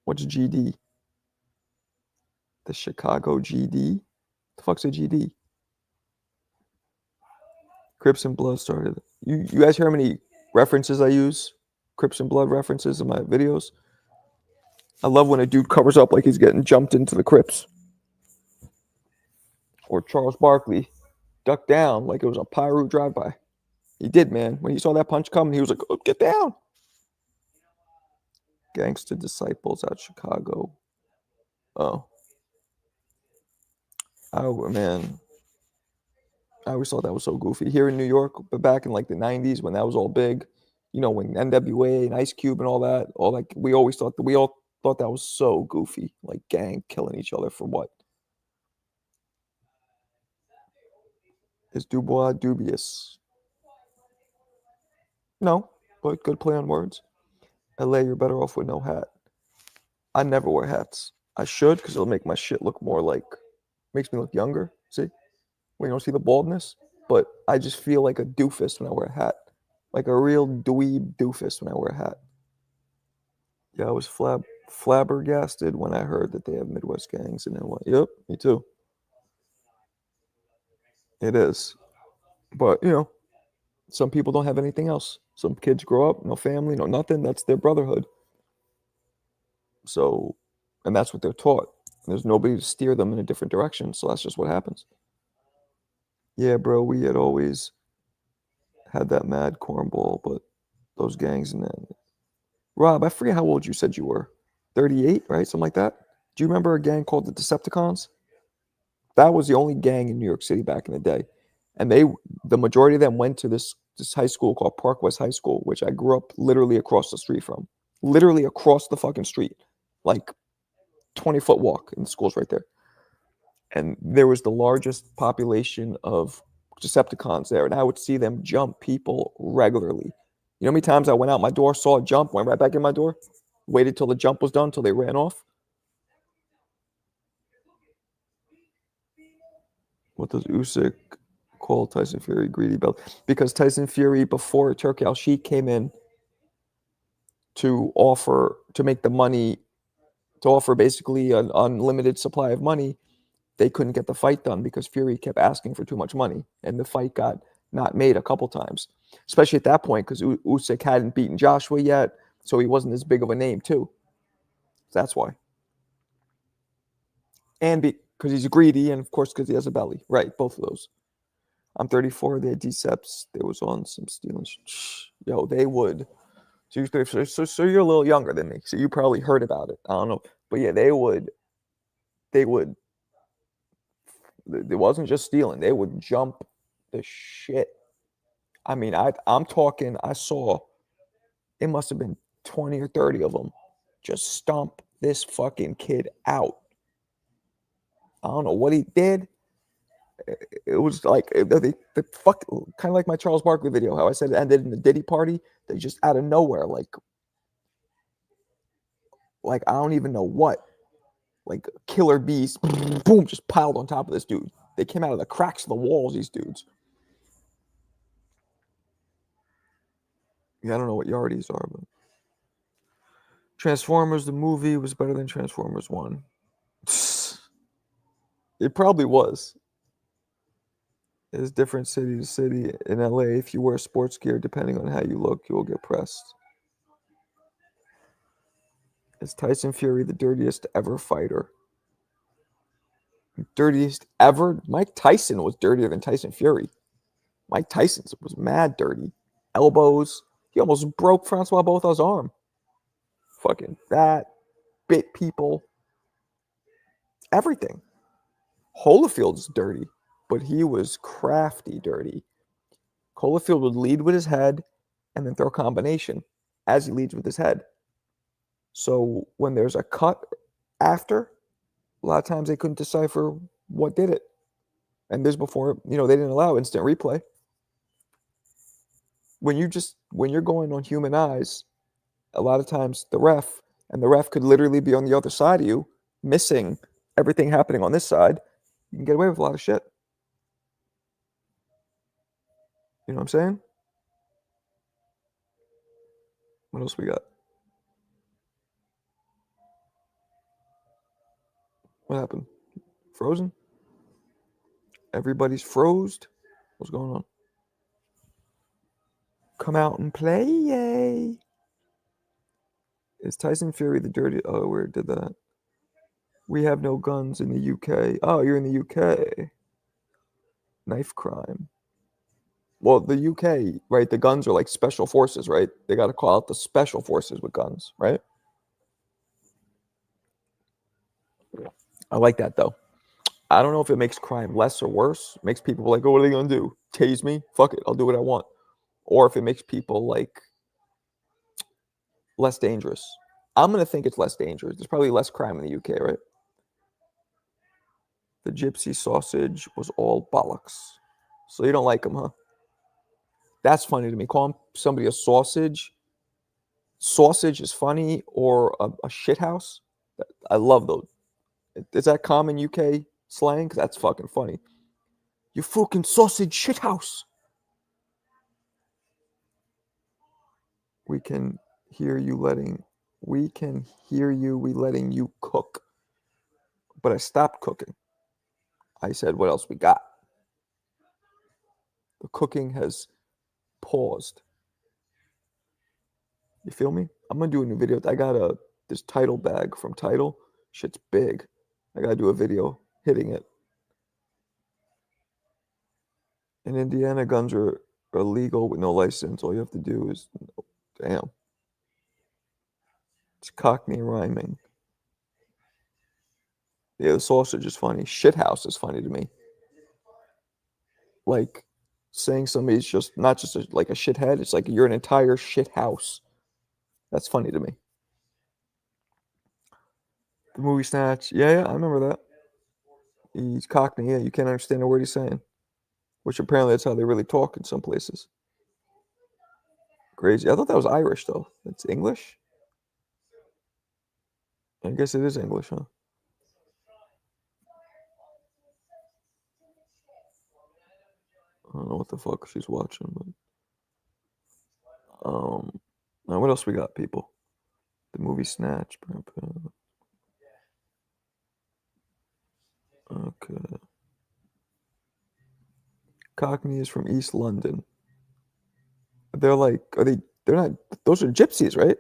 What's GD? The Chicago GD? The fuck's a GD? Crips and Blood started. You guys hear how many references I use? Crips and Blood references in my videos? I love when a dude covers up like he's getting jumped into the Crips. Or Charles Barkley ducked down like it was a Pyro drive-by. He did, man. When he saw that punch coming, he was like, oh, get down. Gangster Disciples out Chicago. Oh. Oh, man. I always thought that was so goofy. Here in New York, but back in like the 90s when that was all big, you know, when NWA and Ice Cube and all like we all thought that was so goofy. Like gang killing each other for what? Is Dubois dubious? No, but good play on words. LA, you're better off with no hat. I never wear hats. I should because it'll make my shit look more like, makes me look younger. See? When you don't see the baldness. But I just feel like a doofus when I wear a hat. Like a real dweeb doofus when I wear a hat. Yeah, I was flabbergasted when I heard that they have Midwest gangs and then what? Yep, me too. It is. But, you know, some people don't have anything else. Some kids grow up, no family, no nothing. That's their brotherhood. So, and that's what they're taught. There's nobody to steer them in a different direction, so that's just what happens. Yeah, bro, we had always had that mad cornball, but those gangs and then Rob, I forget how old you said you were. 38, right? Something like that. Do you remember a gang called the Decepticons? That was the only gang in New York City back in the day. And the majority of them went to this high school called Park West High School, which I grew up literally across the street from. Literally across the fucking street. Like 20-foot walk, and the school's right there. And there was the largest population of Decepticons there, and I would see them jump people regularly. You know how many times I went out my door, saw a jump, went right back in my door, waited till the jump was done, till they ran off? What does Usyk call Tyson Fury greedy belt? Because Tyson Fury, before Turkey Al Sheikh came in to offer to make the money, to offer basically an unlimited supply of money, they couldn't get the fight done because Fury kept asking for too much money, and the fight got not made a couple times, especially at that point because Usyk hadn't beaten Joshua yet, so he wasn't as big of a name too. That's why, and because he's greedy, and of course because he has a belly. Right, both of those. I'm 34. They had Deceps. They was on some stealing. Yo, they would. So you're 34, so you're a little younger than me, so you probably heard about it. I don't know, but yeah, they would. They would. It wasn't just stealing. They would jump the shit. I mean, I'm talking. I saw it must have been 20 or 30 of them just stomp this fucking kid out. I don't know what he did. It was like they fuck kind of like my Charles Barkley video. How I said it ended in the Diddy party. They just out of nowhere, like I don't even know what, like killer bees, boom, just piled on top of this dude. They came out of the cracks of the walls. These dudes. Yeah, I don't know what yardies are, but Transformers the movie was better than Transformers 1. It probably was. It's different city to city. In LA, if you wear sports gear, depending on how you look, you will get pressed. Is Tyson Fury the dirtiest ever fighter? Dirtiest ever? Mike Tyson was dirtier than Tyson Fury. Mike Tyson was mad dirty. Elbows. He almost broke Francois Botha's arm. Fucking that. Bit people. Everything. Holyfield's dirty, but he was crafty dirty. Holyfield would lead with his head and then throw a combination as he leads with his head. So when there's a cut after, a lot of times they couldn't decipher what did it. And this before, they didn't allow instant replay. When you're going on human eyes, a lot of times the ref could literally be on the other side of you, missing everything happening on this side. You can get away with a lot of shit. You know what I'm saying? What else we got? What happened? Frozen? Everybody's froze. What's going on? Come out and play, yay! Is Tyson Fury the dirty? Oh, where did that? We have no guns in the UK. Oh, you're in the UK. Knife crime. Well, the UK, right? The guns are like special forces, right? They got to call out the special forces with guns, right? I like that though. I don't know if it makes crime less or worse. It makes people like, oh, what are they gonna do? Tase me? Fuck it, I'll do what I want. Or if it makes people like less dangerous. I'm gonna think it's less dangerous. There's probably less crime in the UK, right? The gypsy sausage was all bollocks. So you don't like them, huh? That's funny to me. Calling somebody a sausage. Sausage is funny, or a shithouse. I love those. Is that common UK slang? Because that's fucking funny. You fucking sausage shithouse. We can hear you letting. We can hear you. We letting you cook. But I stopped cooking. I said, what else we got? The cooking has paused. You feel me? I'm gonna do a new video. I got this Tidal bag from Tidal. Shit's big. I gotta do a video hitting it. In Indiana, guns are illegal with no license. All you have to do is, damn. It's Cockney rhyming. Yeah, the sausage is funny. Shithouse is funny to me. Like saying somebody's just not just like a shithead. It's like you're an entire shit house. That's funny to me. The movie Snatch. Yeah, I remember that. He's Cockney. Yeah, you can't understand a word he's saying. Which apparently that's how they really talk in some places. Crazy. I thought that was Irish though. It's English. I guess it is English, huh? I don't know what the fuck she's watching, but now what else we got, people? The movie Snatch. Okay. Cockney is from East London. They're like, they're not, those are gypsies, right?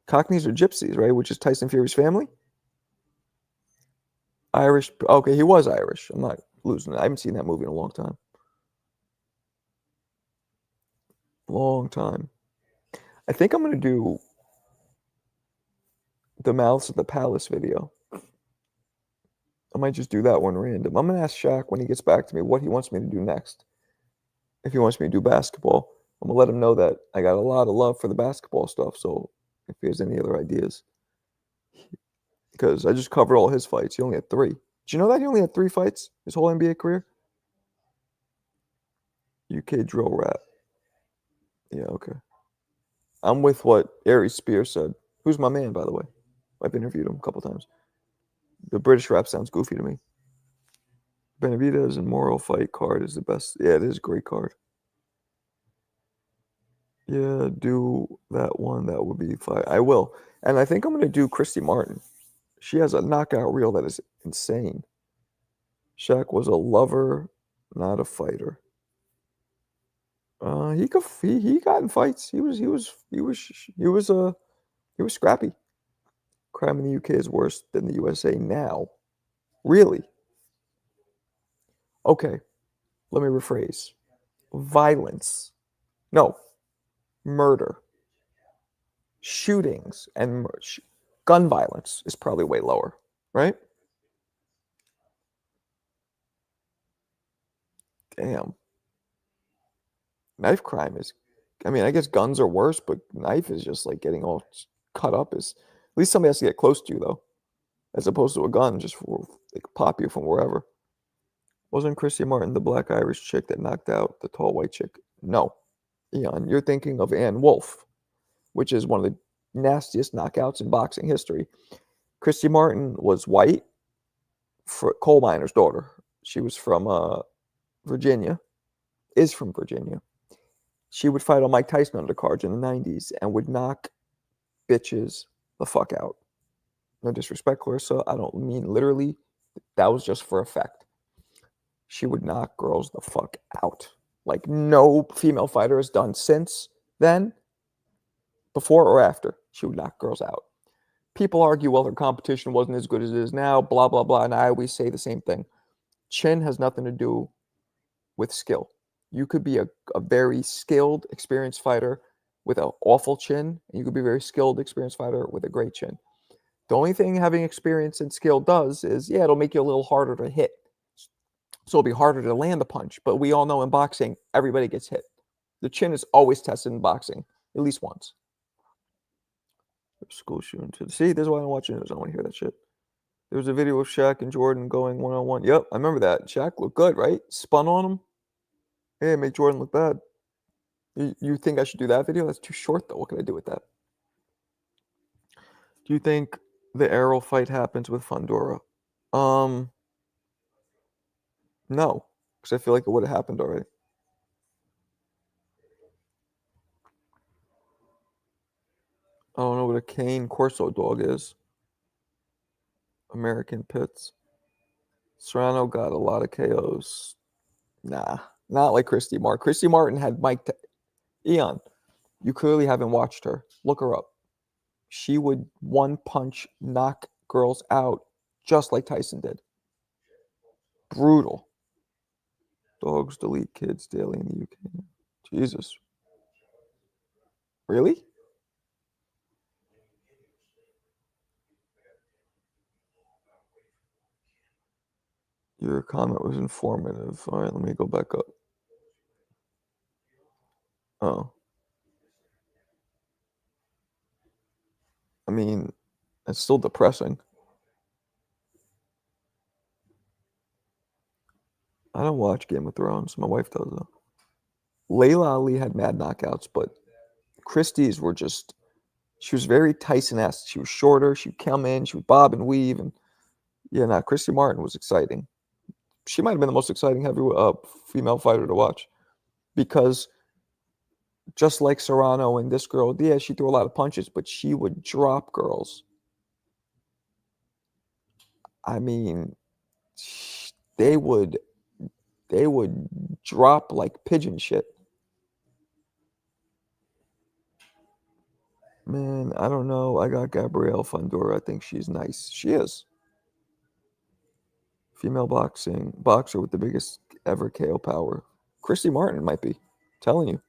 Cockneys are gypsies, right? Which is Tyson Fury's family? Irish. Okay, he was Irish. I'm not losing it. I haven't seen that movie in a long time. Long time. I think I'm going to do the Mouths of the Palace video. I might just do that one random. I'm going to ask Shaq when he gets back to me what he wants me to do next. If he wants me to do basketball, I'm going to let him know that I got a lot of love for the basketball stuff. So if he has any other ideas, because I just covered all his fights. He only had 3. Did you know that he only had 3 fights his whole NBA career? UK drill rap. Yeah, okay. I'm with what Aries Spears said. Who's my man, by the way? I've interviewed him a couple times. The British rap sounds goofy to me. Benavidez and Moro fight card is the best. Yeah, it is a great card. Yeah, do that one. That would be fine. I will. And I think I'm going to do Christy Martin. She has a knockout reel that is insane. Shaq was a lover, not a fighter. He got in fights. He was scrappy. Crime in the UK is worse than the USA now. Really? Okay, let me rephrase. Violence. No, murder. Shootings and gun violence is probably way lower, right? Damn. Knife crime is, I mean, I guess guns are worse, but knife is just like getting all cut up. Is at least somebody has to get close to you though, as opposed to a gun just for they could pop you from wherever. Wasn't Chrissy Martin the black Irish chick that knocked out the tall white chick? No, Eon, you're thinking of Ann Wolfe, which is one of the nastiest knockouts in boxing history. Christy Martin was white, for coal miner's daughter. She was from Virginia, is from Virginia. She would fight on Mike Tyson undercards in the 90s and would knock bitches the fuck out. No disrespect, Clarissa. I don't mean literally. That was just for effect. She would knock girls the fuck out. Like no female fighter has done since then, before or after. She would knock girls out. People argue, well, her competition wasn't as good as it is now, blah, blah, blah. And I always say the same thing. Chin has nothing to do with skill. You could be a very skilled, experienced fighter with an awful chin, and you could be a very skilled, experienced fighter with a great chin. The only thing having experience and skill does is, yeah, it'll make you a little harder to hit. So it'll be harder to land a punch. But we all know in boxing, everybody gets hit. The chin is always tested in boxing, at least once. School shooting. See, this is why I don't watch news. I don't want to hear that shit. There was a video of Shaq and Jordan going one-on-one. Yep, I remember that. Shaq looked good, right? Spun on him. Hey, make Jordan look bad. You think I should do that video? That's too short, though. What can I do with that? Do you think the Errol fight happens with Fundora? No, because I feel like it would have happened already. I don't know what a cane Corso dog is. American Pits. Serrano got a lot of KOs. Nah, not like Christy Martin. Christy Martin had Mike. Eon, you clearly haven't watched her. Look her up. She would one punch knock girls out just like Tyson did. Brutal. Dogs delete kids daily in the UK. Jesus. Really? Your comment was informative. All right, let me go back up. Oh. I mean, it's still depressing. I don't watch Game of Thrones. My wife does, though. Layla Ali had mad knockouts, but Christie's were just, she was very Tyson-esque. She was shorter. She'd come in, she would bob and weave. And yeah, Christy Martin was exciting. She might have been the most exciting female fighter to watch because just like Serrano and this girl, yeah, she threw a lot of punches, but she would drop girls. I mean, they would drop like pigeon shit. Man, I don't know. I got Gabrielle Fundora. I think she's nice. She is. Female boxer with the biggest ever KO power. Christy Martin might be. Telling you.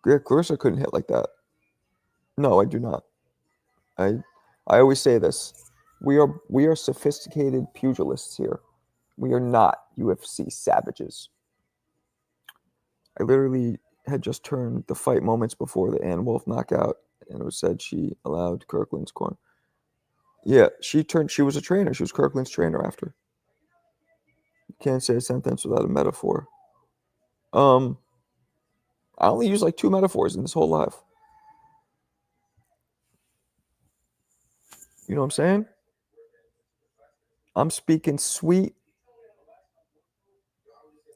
Yeah, Clarissa couldn't hit like that. No, I do not. I always say this. We are sophisticated pugilists here. We are not UFC savages. I literally had just turned the fight moments before the Ann Wolf knockout, and it was said she allowed Kirkland's corner. Yeah, she was a trainer. She was Kirkland's trainer after. You can't say a sentence without a metaphor. I only use like 2 metaphors in this whole life. You know what I'm saying? I'm speaking sweet,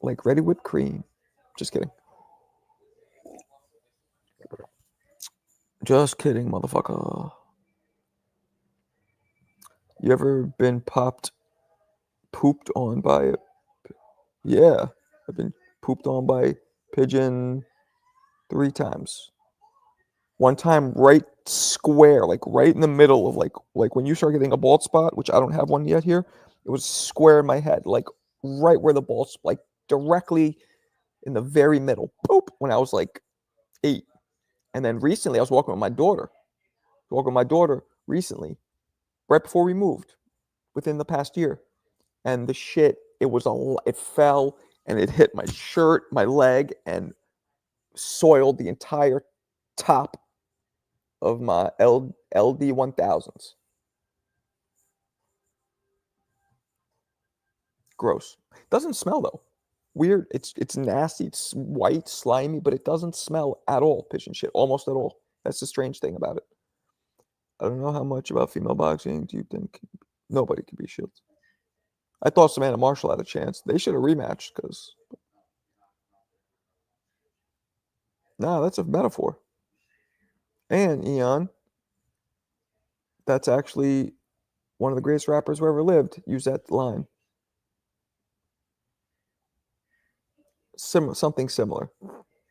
like ready whipped cream. Just kidding. Just kidding, motherfucker. You ever been pooped on by a... Yeah, I've been pooped on by a pigeon 3 times. One time right square, like right in the middle of like when you start getting a bald spot, which I don't have one yet here, it was square in my head, like right where the ball, like directly in the very middle. Boop, when I was like 8. And then recently I was walking with my daughter. Recently, right before we moved, within the past year. And the shit, it fell and it hit my shirt, my leg, and soiled the entire top of my LD 1000s. Gross. Doesn't smell though. Weird. It's nasty. It's white, slimy, but it doesn't smell at all. Pigeon shit, almost at all. That's the strange thing about it. I don't know how much about female boxing do you think nobody could be Shields. I thought Savannah Marshall had a chance. They should have rematched because that's a metaphor. And Eon, that's actually one of the greatest rappers who ever lived. Use that line. Something similar.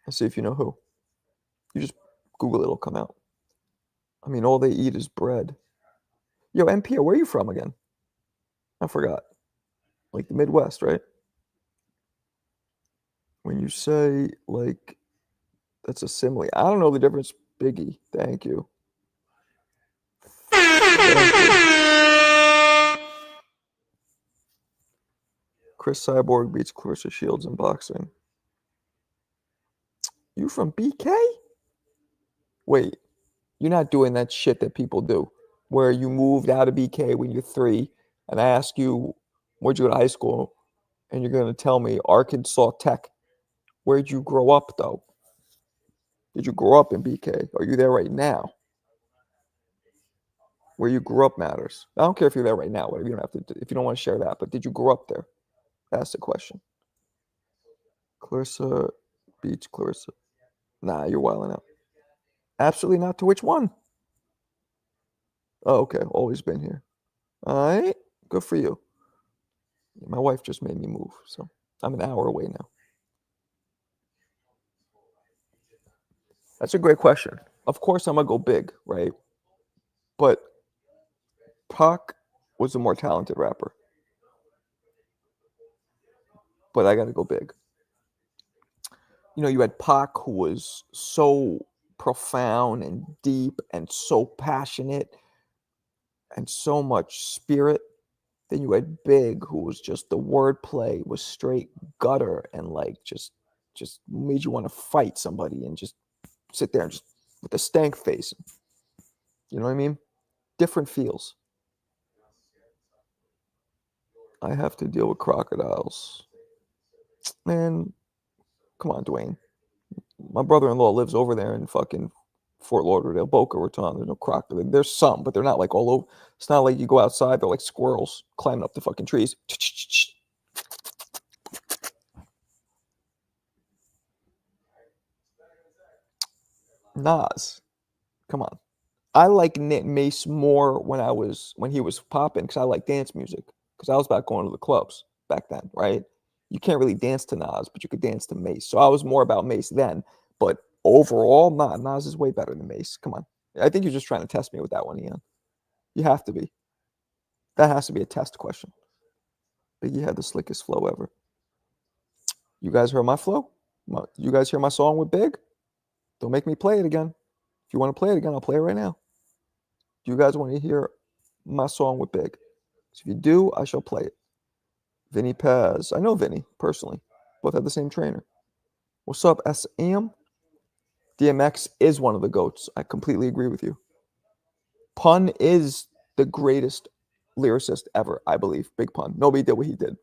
Let's see if you know who. You just Google it, it'll come out. I mean, all they eat is bread. Yo, MPO, where are you from again? I forgot. Like the Midwest, right? When you say, like, that's a simile. I don't know the difference. Biggie, thank you. Thank you. Chris Cyborg beats Clarissa Shields in boxing. You from BK? Wait, you're not doing that shit that people do, where you moved out of BK when you're 3, and I ask you, where'd you go to high school? And you're going to tell me Arkansas Tech. Where'd you grow up, though? Did you grow up in BK? Are you there right now? Where you grew up matters. I don't care if you're there right now. Whatever, you don't have to. If you don't want to share that, but did you grow up there? That's the question. Clarissa beats Clarissa. Nah, you're wilding out. Absolutely not. To which one? Oh, okay. Always been here. All right. Good for you. My wife just made me move, so I'm an hour away now. That's a great question. Of course, I'm gonna go big, right? But Pac was a more talented rapper, but I got to go Big. You know, you had Pac, who was so profound and deep and so passionate and so much spirit. Then you had Big, who was just the wordplay was straight gutter and like just made you want to fight somebody and just sit there and just with a stank face. You know what I mean? Different feels. I have to deal with crocodiles. Man, come on, Dwayne. My brother-in-law lives over there in fucking Fort Lauderdale, Boca Raton. There's no crocodile. There's some, but they're not like all over. It's not like you go outside. They're like squirrels climbing up the fucking trees. Nas, come on. I like Mace more when he was popping because I like dance music because I was about going to the clubs back then, right? You can't really dance to Nas, but you could dance to Mace. So I was more about Mace then. But overall, nah, Nas is way better than Mace. Come on. I think you're just trying to test me with that one, Ian. You have to be. That has to be a test question. Biggie had the slickest flow ever. You guys heard my flow? You guys hear my song with Big? Don't make me play it again. If you want to play it again, I'll play it right now. Do you guys want to hear my song with Big? If you do, I shall play it. Vinny Paz. I know Vinny personally. Both have the same trainer. What's up, SM? DMX is one of the GOATs. I completely agree with you. Pun is the greatest lyricist ever, I believe. Big Pun. Nobody did what he did.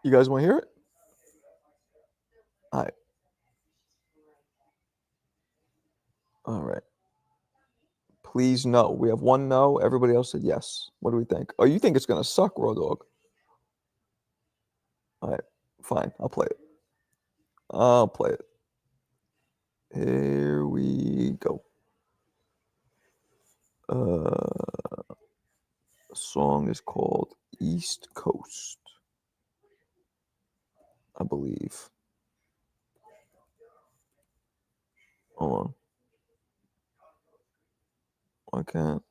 You guys want to hear it? All right. All right. Please no. We have one no. Everybody else said yes. What do we think? Oh, you think it's going to suck, Raw Dog? All right. Fine. I'll play it. I'll play it. Here we go. The song is called East Coast, I believe. Hold on. I can't.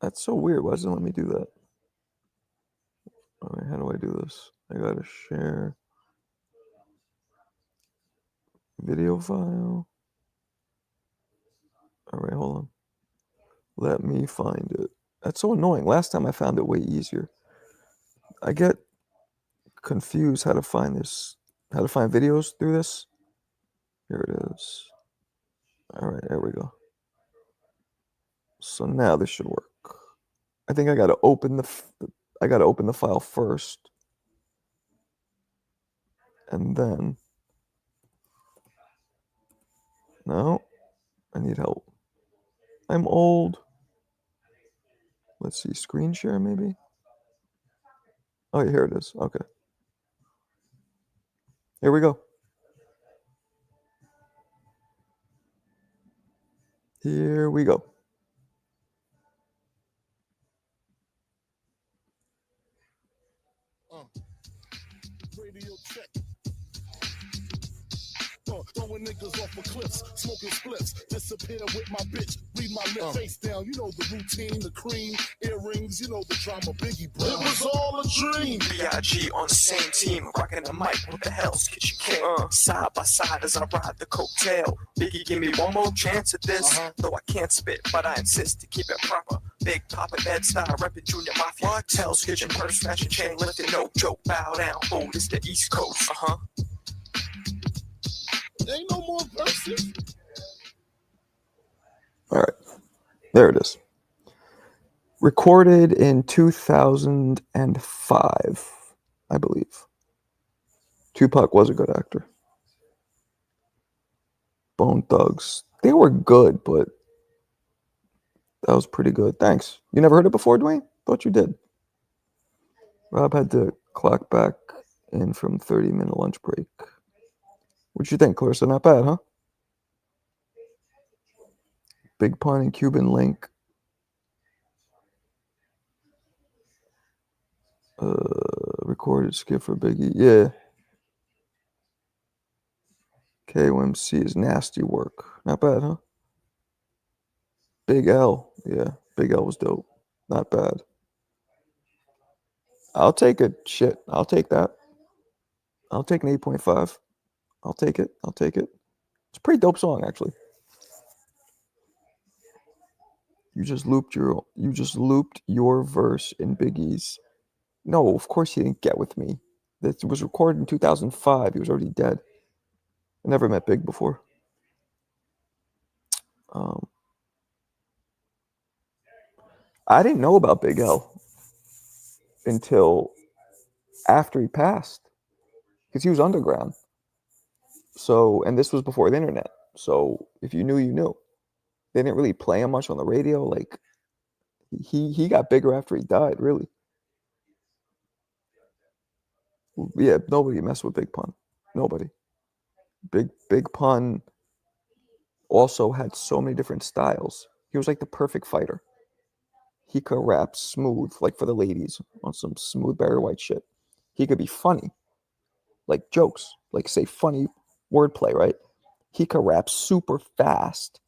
That's so weird. Why doesn't it let me do that? All right, how do I do this? I gotta share video file. All right, hold on. Let me find it. That's so annoying. Last time I found it way easier. I get confused how to find this, how to find videos through this. Here it is. All right, there we go. So now this should work. I think I gotta open the file first, and then no, I need help. I'm old. Let's see, screen share maybe. Oh, here it is. Okay. Here we go. Here we go. Radio check. Throwing niggas off of cliffs, smoking spliffs, disappear with my bitch, read my lip face down. You know the routine, the cream, earrings, you know the drama, Biggie Brown. It was all a dream. B.I.G. on the same team, rocking the mic. What the hell's Kitchen King? Side by side as I ride the coattail. Biggie, give me one more chance at this. Though I can't spit, but I insist to keep it proper. Big Papa Bed style, reppin' Junior Mafia. What? Hell's Kitchen, purse matching, chain lifting, no joke, bow down. Oh, this the East Coast. Ain't no more verses. All right. There it is. Recorded in 2005, I believe. Tupac was a good actor. Bone Thugs. They were good, but that was pretty good. Thanks. You never heard it before, Dwayne? Thought you did. Rob had to clock back in from 30-minute lunch break. What'd you think, Clarissa? Not bad, huh? Big Pun and Cuban Link. Recorded skip for Biggie. Yeah. KOMC is nasty work. Not bad, huh? Big L. Yeah, Big L was dope. Not bad. I'll take it. Shit, I'll take that. I'll take an 8.5. I'll take it. I'll take it. It's a pretty dope song, actually. You just looped your verse in Biggie's. No, of course he didn't get with me. That was recorded in 2005. He was already dead. I never met Big before. I didn't know about Big L until after he passed, because he was underground. So, and this was before the internet. So, if you knew, you knew. They didn't really play him much on the radio. Like, he got bigger after he died. Really. Yeah, nobody messed with Big Pun. Nobody. Big Pun also had so many different styles. He was like the perfect fighter. He could rap smooth, like for the ladies, on some smooth Barry White shit. He could be funny, like jokes, like say funny wordplay, right? He could rap super fast.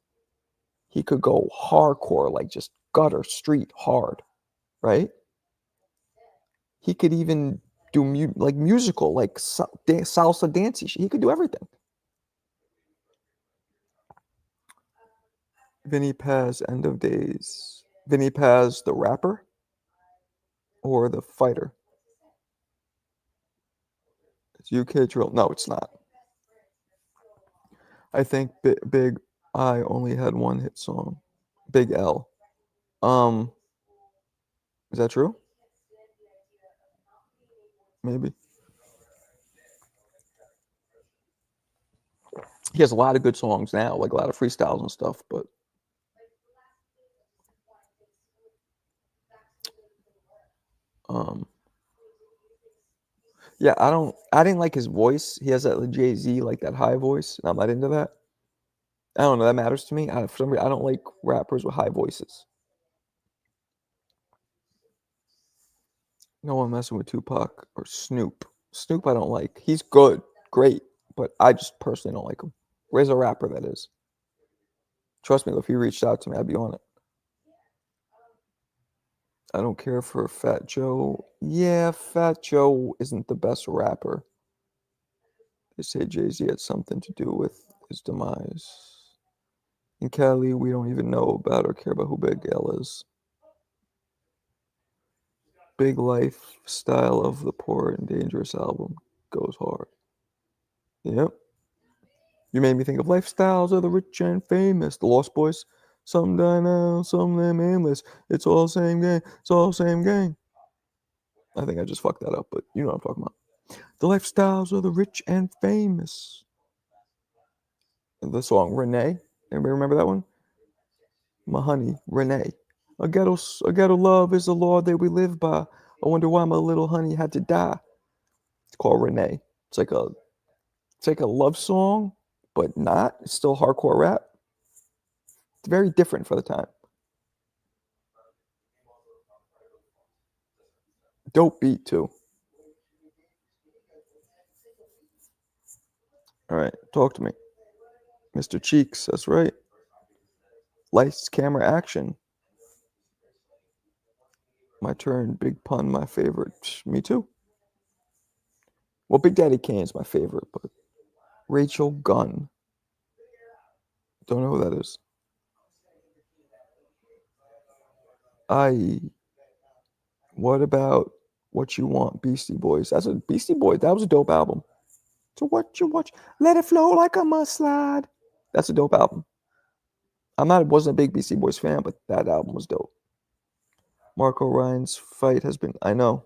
He could go hardcore, like just gutter street hard, right? He could even do musical, like salsa dancey shit. He could do everything. Vinny Paz, End of Days. Vinny Paz, the rapper or the fighter? It's UK drill. No, it's not. I think Big I only had one hit song. Big L. Is that true? Maybe. He has a lot of good songs now, like a lot of freestyles and stuff, but yeah, I didn't like his voice. He has that like Jay-Z, like that high voice, and I'm not into that. I don't know, that matters to me. For some reason, I don't like rappers with high voices. No one messing with Tupac or Snoop. Snoop I don't like. He's good, great, but I just personally don't like him. Where's a rapper that is? Trust me, if he reached out to me, I'd be on it. I don't care for Fat Joe. Yeah, Fat Joe isn't the best rapper. They say Jay-Z had something to do with his demise. In Cali, we don't even know about or care about who Big L is. Big Lifestyle of the Poor and Dangerous album goes hard. Yep. You made me think of Lifestyles of the Rich and Famous. The Lost Boys. Some die now, some them aimless. It's all same game. It's all same game. I think I just fucked that up, but you know what I'm talking about. The Lifestyles of the Rich and Famous. And the song Renee. Anybody remember that one? My honey, Renee. A ghetto love is the law that we live by. I wonder why my little honey had to die. It's called Renee. It's like a love song, but not. It's still hardcore rap. It's very different for the time. Dope beat too. All right, talk to me. Mr. Cheeks, that's right. Lights, camera, action. My turn. Big Pun, my favorite. Me too. Well, Big Daddy Kane's my favorite, but Rachel Gunn. Don't know who that is. What about What You Want, Beastie Boys? That's a Beastie Boy. That was a dope album. So what you watch? Let it flow like a mudslide. That's a dope album. Wasn't a big Beastie Boys fan, but that album was dope. Marco Ryan's fight has been. I know.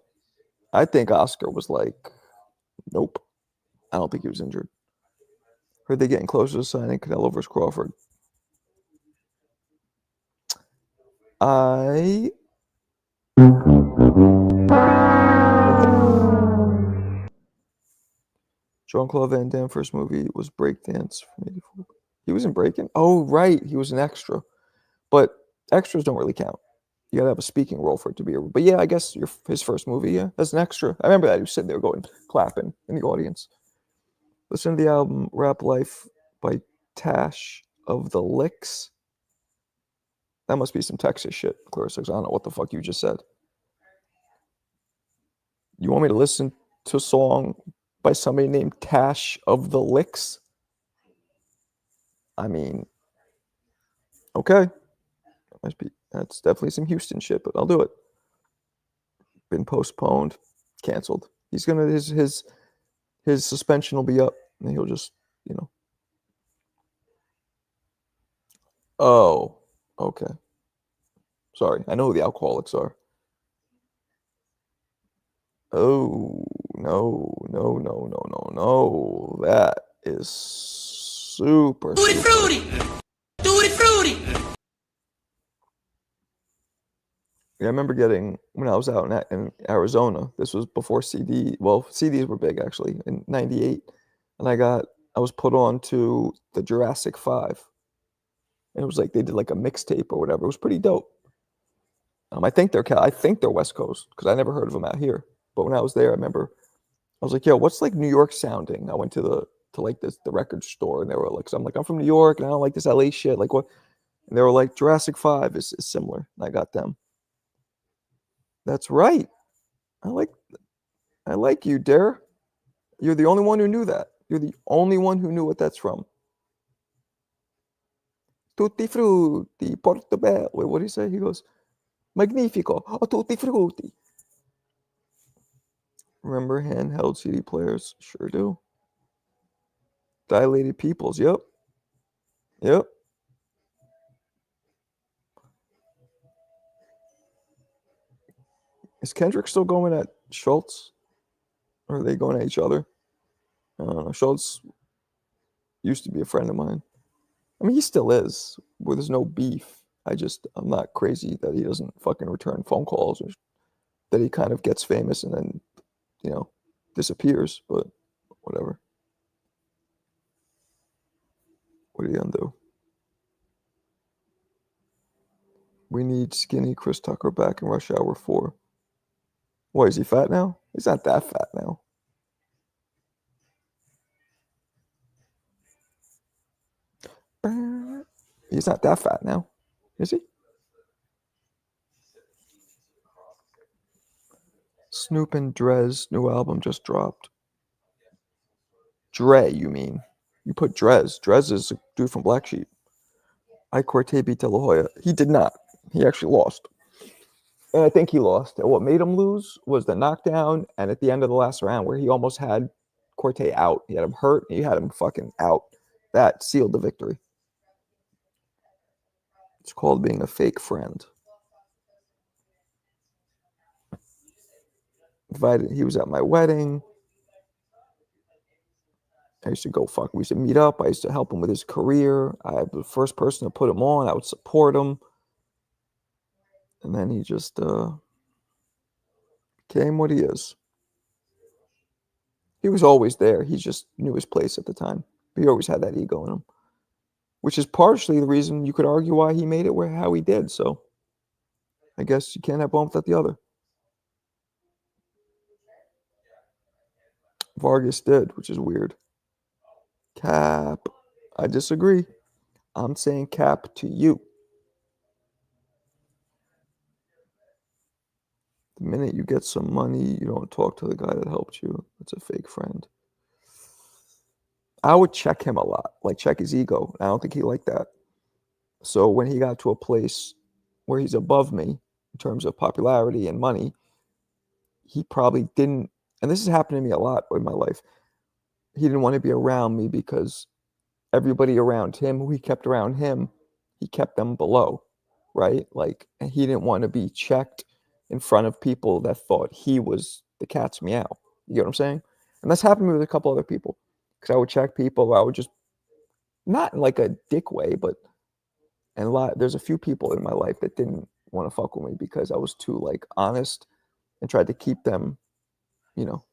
I think Oscar was like, nope. I don't think he was injured. Heard they getting closer to signing Canelo versus Crawford. Jean-Claude Van Damme first movie was Breakdance from '84. He was in Breaking? Oh, right. He was an extra. But extras don't really count. You gotta have a speaking role for it to be. But yeah, I guess his first movie, yeah, as an extra. I remember that. He was sitting there going, clapping in the audience. Listen to the album Rap Life by Tash of the Licks. That must be some Texas shit, Clarissa, 'cause I don't know what the fuck you just said. You want me to listen to a song by somebody named Tash of the Licks? I mean, okay. That's definitely some Houston shit, but I'll do it. Been postponed, canceled. He's gonna his suspension will be up, and he'll just, you know. Oh, okay. Sorry, I know who the alcoholics are. Oh, no, no, no, no, no, no. That is super. Tutti super. frutti! Tutti frutti! Yeah, I remember getting, when I was out in Arizona, this was before CDs were big actually, in 98. And I was put on to the Jurassic 5. And it was like, they did like a mixtape or whatever. It was pretty dope. I think they're West Coast, because I never heard of them out here. But when I was there, I remember I was like, "Yo, what's like New York sounding?" I went to the record store, and they were like, "So I'm like, I'm from New York, and I don't like this LA shit. Like what?" And they were like, "Jurassic 5 is similar." And I got them. That's right. I like you, Dare. You're the only one who knew that. You're the only one who knew what that's from. Tutti frutti, portobello. Wait, what did he say? He goes, Magnifico, oh, tutti frutti. Remember handheld CD players? Sure do. Dilated Peoples. Yep. Yep. Is Kendrick still going at Schultz? Or are they going at each other? I don't know. Schultz used to be a friend of mine. I mean, he still is, where there's no beef. I'm not crazy that he doesn't fucking return phone calls, or that he kind of gets famous and then, you know, disappears, but whatever. What are you gonna do? We need skinny Chris Tucker back in Rush Hour 4. Why, is he fat now? He's not that fat now. He's not that fat now, is he? Snoop and Drez new album just dropped. Dre, you mean? You put Drez. Drez is a dude from Black Sheep. I Corte beat De La Hoya. He did not. He actually lost. And I think he lost. And what made him lose was the knockdown, and at the end of the last round where he almost had Corte out. He had him hurt, and he had him fucking out. That sealed the victory. It's called being a fake friend. He was at my wedding. I used to we used to meet up. I used to help him with his career. I was the first person to put him on. I would support him. And then he just became what he is. He was always there. He just knew his place at the time. He always had that ego in him, which is partially the reason you could argue why he made it how he did. So I guess you can't have one without the other. Vargas did, which is weird. Cap. I disagree. I'm saying cap to you. The minute you get some money, you don't talk to the guy that helped you. It's a fake friend. I would check him a lot, like check his ego. I don't think he liked that. So when he got to a place where he's above me in terms of popularity and money, he probably didn't, and this has happened to me a lot in my life, he didn't want to be around me because everybody around him, who he kept around him, he kept them below, right? Like, and he didn't want to be checked in front of people that thought he was the cat's meow. You get what I'm saying? And that's happened to me with a couple other people. Because I would check people, I would just, not in like a dick way, but there's a few people in my life that didn't want to fuck with me because I was too like honest and tried to keep them, you know,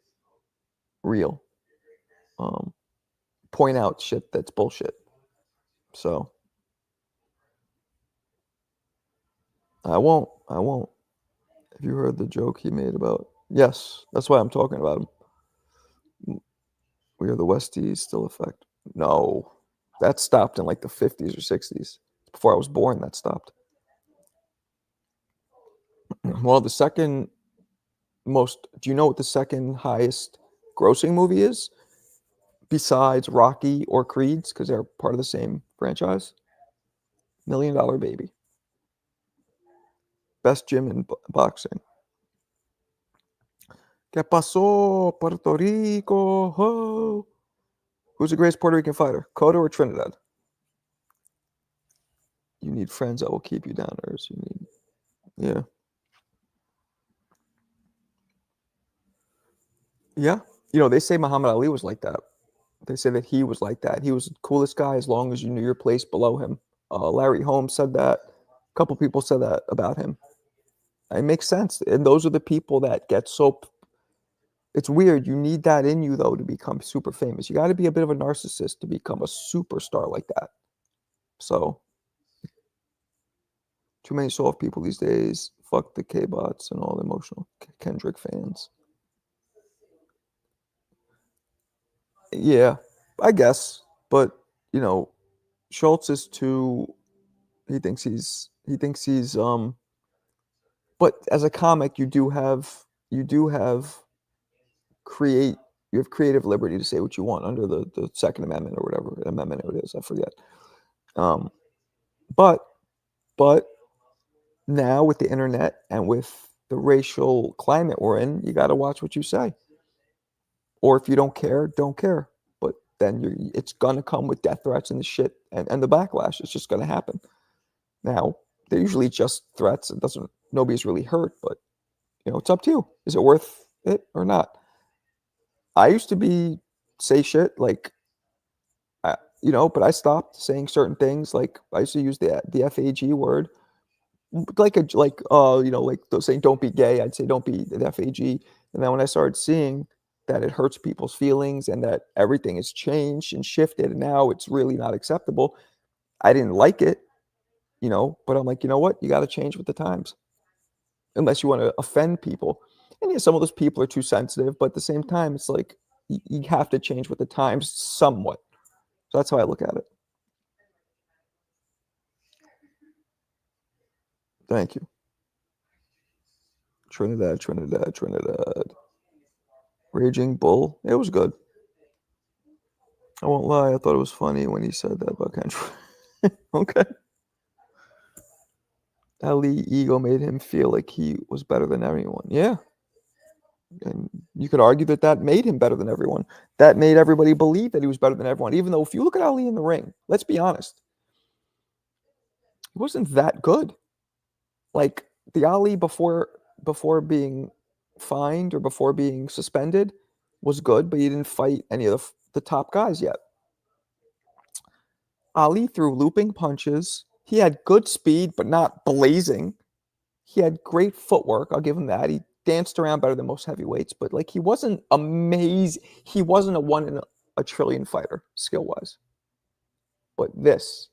real. Point out shit that's bullshit. So I won't. Have you heard the joke he made about? Yes, that's why I'm talking about him. We are the Westies still affect. No, that stopped in like the 50s or 60s. Before I was born, that stopped. Well, the second most. Do you know what the second highest grossing movie is? Besides Rocky or Creed's, because they're part of the same franchise. $1 Million Baby. Best gym in boxing. ¿Qué pasó, Puerto Rico? Ho! Who's the greatest Puerto Rican fighter? Cotto or Trinidad? You need friends that will keep you down, or you need, yeah. Yeah. You know, they say Muhammad Ali was like that. They say that he was like that. He was the coolest guy as long as you knew your place below him. Larry Holmes said that. A couple people said that about him. It makes sense. And those are the people that get so. It's weird. You need that in you, though, to become super famous. You got to be a bit of a narcissist to become a superstar like that. So, too many soft people these days. Fuck the K-bots and all the emotional Kendrick fans. Yeah, I guess. But, you know, Schultz is too. He thinks he's. But as a comic, you have create. You have creative liberty to say what you want under the Second Amendment or whatever amendment it is. I forget. Um, but but now with the internet and with the racial climate we're in, you got to watch what you say. Or if you don't care, don't care. But then it's gonna come with death threats and the shit and the backlash. It's just gonna happen. Now they're usually just threats. It doesn't. Nobody's really hurt, but it's up to you. Is it worth it or not? I used to say shit like, but I stopped saying certain things. Like I used to use the FAG word, like saying don't be gay. I'd say don't be the FAG. And then when I started seeing that it hurts people's feelings and that everything has changed and shifted, and now it's really not acceptable, I didn't like it, but I'm like, you know what? You got to change with the times, unless you want to offend people. And yeah, some of those people are too sensitive, but at the same time, it's like you have to change with the times somewhat. So that's how I look at it. Thank you. Trinidad. Raging Bull. It was good. I won't lie. I thought it was funny when he said that about Kendrick. Okay. Ali ego made him feel like he was better than everyone. Yeah. And you could argue that made him better than everyone. That made everybody believe that he was better than everyone. Even though if you look at Ali in the ring, let's be honest, he wasn't that good. Like the Ali before being fined or before being suspended was good, but he didn't fight any of the top guys yet. Ali threw looping punches. He had good speed, but not blazing. He had great footwork. I'll give him that. He danced around better than most heavyweights, but like he wasn't amazing. He wasn't a 1 in a trillion fighter skill wise. But this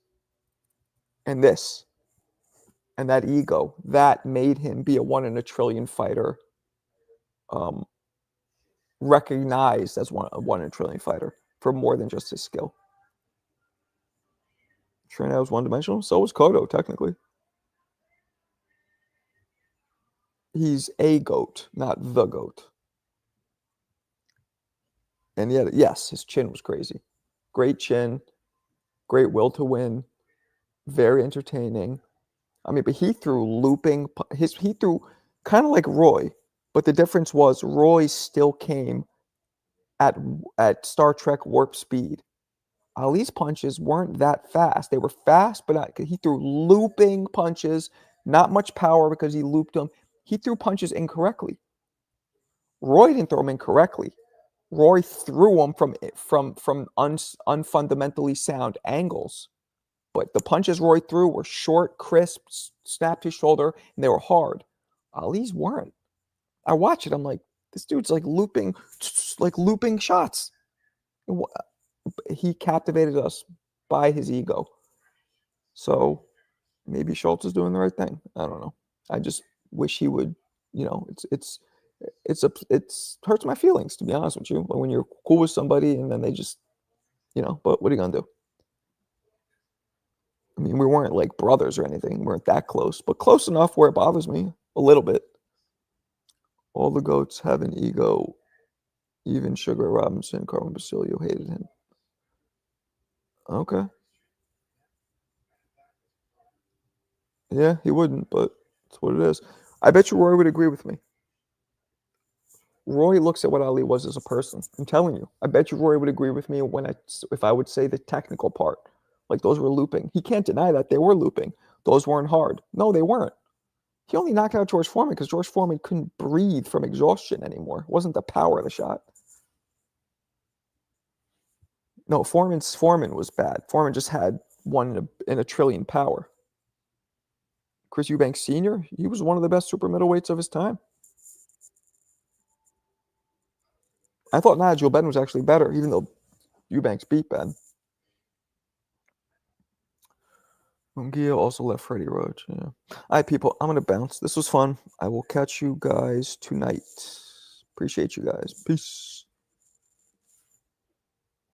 and that ego that made him be a 1 in a trillion fighter, recognized as a 1 in a trillion fighter for more than just his skill. Trinidad was one-dimensional. So was Cotto, technically. He's a GOAT, not the GOAT. And yet, yes, his chin was crazy. Great chin, great will to win, very entertaining. I mean, but he threw he threw kind of like Roy, but the difference was Roy still came at Star Trek warp speed. Ali's punches weren't that fast. They were fast, but he threw looping punches, not much power because he looped them. He threw punches incorrectly. Roy didn't throw them incorrectly. Roy threw them from unfundamentally sound angles. But the punches Roy threw were short, crisp, snapped his shoulder, and they were hard. Ali's weren't. I watch it. I'm like, this dude's like looping shots. He captivated us by his ego. So maybe Schultz is doing the right thing. I don't know. I just wish he would. It's It's hurts my feelings, to be honest with you. When you're cool with somebody and then they just, but what are you gonna do? I mean, we weren't like brothers or anything. We weren't that close, but close enough where it bothers me a little bit. All the goats have an ego. Even Sugar Robinson, Carmen Basilio hated him. Okay. Yeah, he wouldn't, but that's what it is. I bet you Roy would agree with me. Roy looks at what Ali was as a person. I'm telling you. I bet you Roy would agree with me if I would say the technical part. Like those were looping. He can't deny that they were looping. Those weren't hard. No, they weren't. He only knocked out George Foreman because George Foreman couldn't breathe from exhaustion anymore. It wasn't the power of the shot. No, Foreman was bad. Foreman just had one in a trillion power. Chris Eubanks Sr., he was one of the best super middleweights of his time. I thought Nigel Benn was actually better, even though Eubanks beat Ben. Munguia also left Freddie Roach. Yeah. All right, people, I'm going to bounce. This was fun. I will catch you guys tonight. Appreciate you guys. Peace.